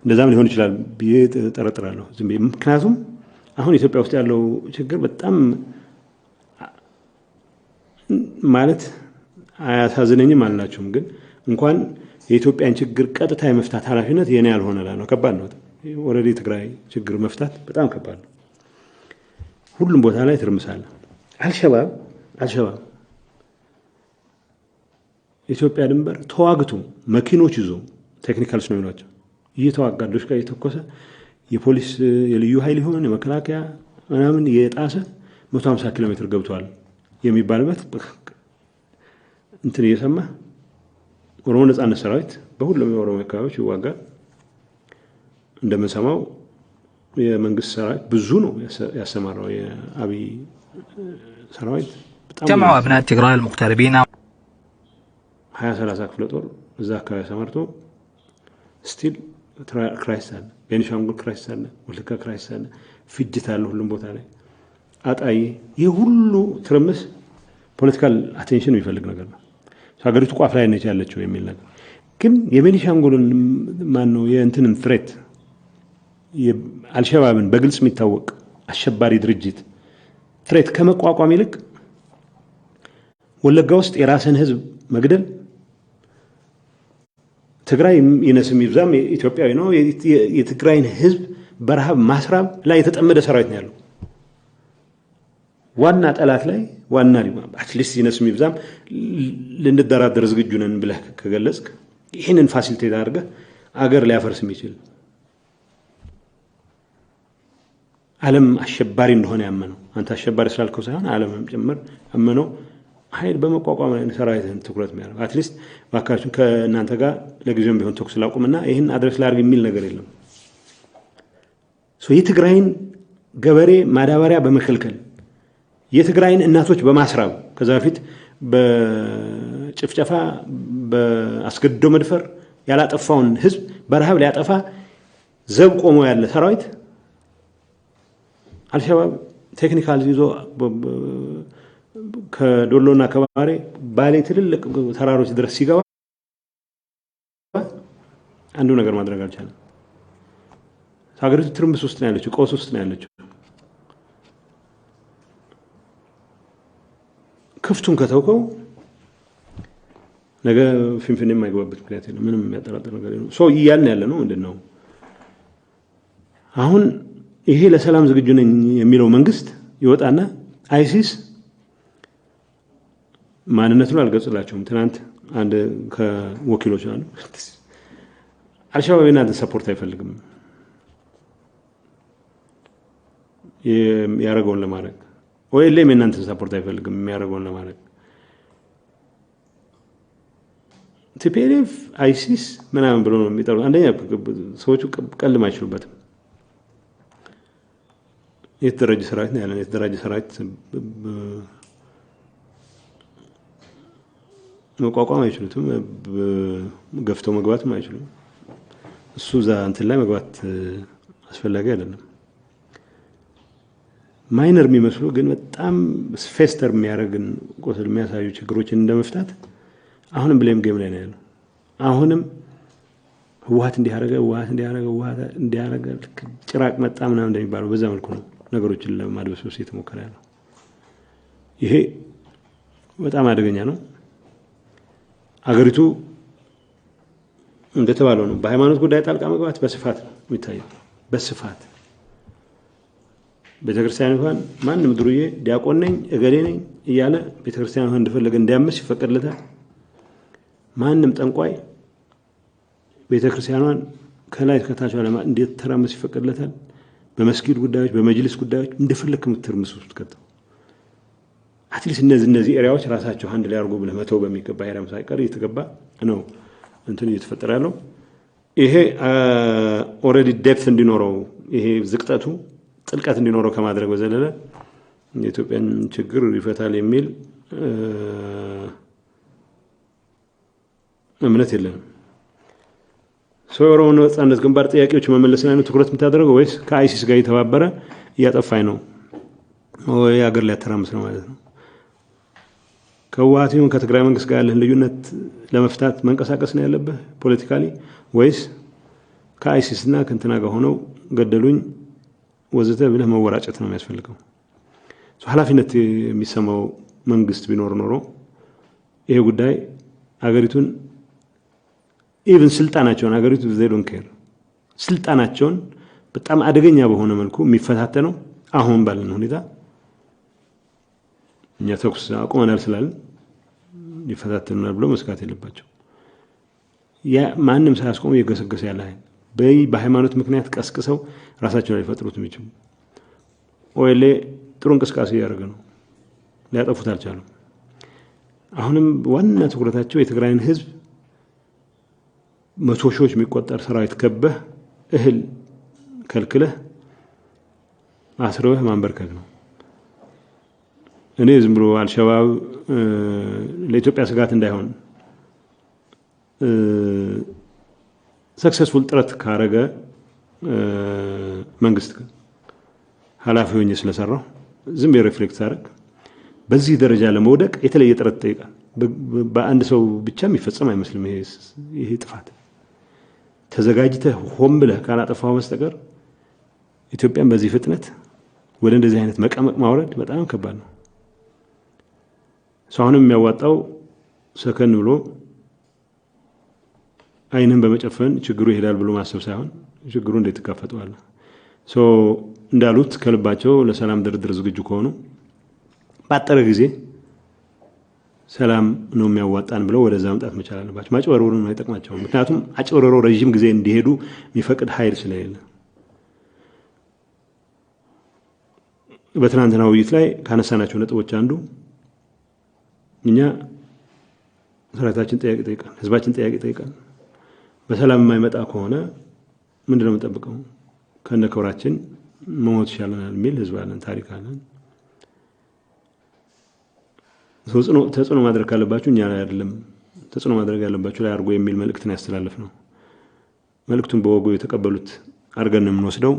Speaker 4: እንደዛም ሊሆን ይችላል ብዬ ጠረጥራለሁ ዝም ብዬ። ምክንያቱም አሁን ኢትዮጵያ ውስጥ ያለው ችግር በጣም ማለት አያሳዝነኝም አልላችሁም፣ ግን እንኳን የኢትዮጵያን ችግር ቀጥታ የመፍታት ኃላፊነት የኔ ያልሆነ ነው። ከባድ ነው። ኦልሬዲ ትግራይ ችግር መፍታት በጣም ከባድ ነው። ሁሉም ቦታ ላይ ትርምሳለ። አልሸባብ ኢትዮጵያ ድንበር ተዋግቶ መኪኖች ይዞ ቴክኒካልስ ነው የሚሏቸው እየተዋጋዶች ጋር የተኮሰ የፖሊስ የልዩ ኃይል ይሆን የመከላከያ ምናምን የጣሰ 150 ኪሎ ሜትር ገብቷል የሚባልበት እንትን እየሰማ ኦሮሞ ነጻነት ሰራዊት በሁሉም የኦሮሞ አካባቢዎች ይዋጋል። እንደምንሰማው የመንግስት ሰራዊት ብዙ ነው ያሰማራው የአብይ ሰራዊት
Speaker 5: جمعوا أبناء تجراي المغتربين
Speaker 4: 20-30 ክፍለ ጦር እዛ አካባቢ ሰማርቶ ስቲል ክራይሲስ አለ። ቤኒሻንጉል ክራይሲስ አለ፣ ወለጋ ክራይሲስ አለ፣ ፍጅት አለ ሁሉም ቦታ ላይ አጣዬ። ይህ ሁሉ ትርምስ ፖለቲካል አቴንሽን የሚፈልግ ነገር ነው። ሀገሪቱ ቋፍ ላይ ነች ያለችው የሚል ነገር ግን የቤኒሻንጉልን ማን ነው የእንትንን ፍሬት አልሸባብን በግልጽ የሚታወቅ አሸባሪ ድርጅት ፍሬት ከመቋቋም ይልቅ ወለጋ ውስጥ የራስን ህዝብ መግደል ትግራይ ይነስም ይብዛም ኢትዮጵያዊ ነው የትግራይን ህዝብ በረሃብ ማስራብ ላይ የተጠመደ ሰራዊት ነው ያለው። ዋና ጠላት ላይ ዋና አትሊስት ይነስም ይብዛም ልንደራደር ዝግጁ ነን ብለህ ከገለጽክ ይሄንን ፋሲሊቴት አድርገህ አገር ሊያፈርስ የሚችል ዓለም አሸባሪ እንደሆነ ያመነው አንተ አሸባሪ ስላልከው ሳይሆን ዓለምም ጭምር ያመነው ኃይል በመቋቋም ላይ ሰራዊትን ትኩረት የሚያደርግ አትሊስት ባካችሁ ከእናንተ ጋር ለጊዜውም ቢሆን ተኩስ ላቁምና ይሄን አድረስ ላድርግ የሚል ነገር የለም። የትግራይን ገበሬ ማዳበሪያ በመከልከል የትግራይን እናቶች በማስራብ ከዛ በፊት በጭፍጨፋ በአስገድዶ መድፈር ያላጠፋውን ህዝብ በረሃብ ሊያጠፋ ዘብ ቆሞ ያለ ሰራዊት አልሸባብ ቴክኒካል ይዞ ከዶሎና ከባሬ ባሌ ትልልቅ ተራሮች ድረስ ሲገባ አንዱ ነገር ማድረግ አልቻለም። ሀገሪቱ ትርምስ ውስጥ ነው ያለችው፣ ቀውስ ውስጥ ነው ያለችው። ክፍቱን ከተውከው ነገ ፊንፊኔ የማይገባበት ምክንያት የለም። ምንም የሚያጠራጥር ነገር የለም። ሰው እያልን ያለ ነው ምንድነው አሁን ይሄ ለሰላም ዝግጁ ነኝ የሚለው መንግስት ይወጣና አይሲስ ማንነቱን አልገጽላቸውም። ትናንት አንድ ከወኪሎች አሉ አልሸባብ የናንተ ሰፖርት አይፈልግም ያረጋውን ለማድረግ ወይ ለምን ሰፖርት አይፈልግም የሚያረጋውን ለማድረግ ቲፒኤልኤፍ አይሲስ ምናምን ብሎ ነው የሚጠሩት። አንደኛ ሰዎቹ ቀልም አይችሉበትም። የተደራጀ ሰራዊት ነው ያለው። የተደራጀ ሰራዊት መቋቋም አይችሉትም። ገፍተው መግባትም አይችሉም። እሱ ዛ እንትን ላይ መግባት አስፈላጊ አይደለም። ማይነር የሚመስሉ ግን በጣም ፌስተር የሚያደርግን ቆስል የሚያሳዩ ችግሮችን እንደመፍታት አሁንም ብሌም ጌም ላይ ነው ያለው። አሁንም ህወሓት እንዲያረገ ጭራቅ መጣ ምናምን እንደሚባለው በዛ መልኩ ነው ነገሮችን ለማድበስበስ እየተሞከረ ያለው። ይሄ በጣም አደገኛ ነው። አገሪቱ እንደተባለው ነው በሃይማኖት ጉዳይ ጣልቃ መግባት በስፋት ነው የሚታየው። በስፋት ቤተክርስቲያን እንኳን ማንም ድሩዬ ዲያቆን ነኝ እገሌ ነኝ እያለ ቤተክርስቲያን እንኳን እንደፈለገ እንዲያምስ ይፈቀድለታል። ማንም ጠንቋይ ቤተክርስቲያኗን ከላይ ከታች አለማ እንዴት ተራምስ ይፈቀድለታል። በመስጊድ ጉዳዮች በመጅልስ ጉዳዮች እንደፈለክ ምትርምስ ውስጥ ከተው አትሊስት እነዚህ ኤሪያዎች ራሳቸው አንድ ላይ አርጎ ብለመተው በሚገባ ሄራም ሳይቀር እየተገባ ነው እንትን እየተፈጠረ ያለው። ይሄ ኦሬዲ ዴፕት እንዲኖረው ይሄ ዝቅጠቱ ጥልቀት እንዲኖረው ከማድረግ በዘለለ የኢትዮጵያን ችግር ይፈታል የሚል እምነት የለንም። ሶሮው ነጻነት ግንባር ጥያቄዎች መመለስ ላይ ነው ትኩረት የምታደርገው ወይስ ከአይሲስ ጋር የተባበረ እያጠፋኝ ነው ወይ አገር ላይ ተራምስ ነው ማለት ነው? ከዋቲውን ከትግራይ መንግስት ጋር ያለህን ልዩነት ለመፍታት መንቀሳቀስ ነው ያለብህ ፖለቲካሊ ወይስ ከአይሲስ እና ከእንትና ጋር ሆነው ገደሉኝ ወዘተ ብለህ መወራጨት ነው የሚያስፈልገው? ኃላፊነት የሚሰማው መንግስት ቢኖር ኖሮ ይሄ ጉዳይ አገሪቱን ኢቭን ስልጣናቸውን አገሪቱ they don't care ስልጣናቸውን በጣም አደገኛ በሆነ መልኩ የሚፈታተነው አሁን ባለን ሁኔታ እኛ ተኩስ አቁመናል ስላልን ይፈታተናል ብሎ መስካት የለባቸው። ያ ማንም ሳያስቆም እየገሰገሰ ያለ ኃይል በሃይማኖት ምክንያት ቀስቅሰው ራሳቸው ላይ ፈጥሩት የሚችሉ ኦኤልኤ ጥሩ እንቅስቃሴ ያደረገ ነው። ሊያጠፉት አልቻሉም። አሁንም ዋና ትኩረታቸው የትግራይን ህዝብ መቶ ሺዎች የሚቆጠር ሰራዊት ከበህ እህል ከልክለህ አስረህ ማንበርከክ ነው። እኔ ዝም ብሎ አልሸባብ ለኢትዮጵያ ስጋት እንዳይሆን ሰክሰስፉል ጥረት ካረገ መንግስት ኃላፊ ሆኜ ስለሰራው ዝም በሪፍሌክት አረግ በዚህ ደረጃ ለመውደቅ የተለየ ጥረት ጠይቃል። በአንድ ሰው ብቻ የሚፈጸም አይመስልም ይሄ ጥፋት። ተዘጋጅተህ ሆም ብለህ ካላጠፋው በስተቀር ኢትዮጵያን በዚህ ፍጥነት ወደ እንደዚህ አይነት መቀመቅ ማውረድ በጣም ከባድ ነው። ሰውንም የሚያዋጣው ሰከን ብሎ አይንን በመጨፈን ችግሩ ይሄዳል ብሎ ማሰብ ሳይሆን ችግሩ እንዴት ተካፈተዋል እንዳሉት ከልባቸው ለሰላም ድርድር ዝግጁ ከሆኑ ባጠረ ጊዜ ሰላም ነው የሚያዋጣን ብለው ወደዛ መምጣት መቻል አለባቸው። ማጭበርበሩ ነው አይጠቅማቸው። ምክንያቱም አጭበርበሩ ረጅም ጊዜ እንዲሄዱ የሚፈቅድ ኃይል ስለሌለ በትናንትናው ውይይት ላይ ካነሳናቸው ነጥቦች አንዱ እኛ ሰራዊታችን ጥያቄ ጠይቃል፣ ህዝባችን ጥያቄ ጠይቃል። በሰላም የማይመጣ ከሆነ ምንድነው የምንጠብቀው? ከነከብራችን መሞት ይሻለናል የሚል ህዝብ አለን፣ ታሪክ አለን። ተጽዕኖ ማድረግ ካለባችሁ እኛ ላይ አይደለም ተጽዕኖ ማድረግ ያለባችሁ ላይ አድርጎ የሚል መልእክት ነው ያስተላለፍነው። መልእክቱን በወጉ የተቀበሉት አድርገን ነው የምንወስደው።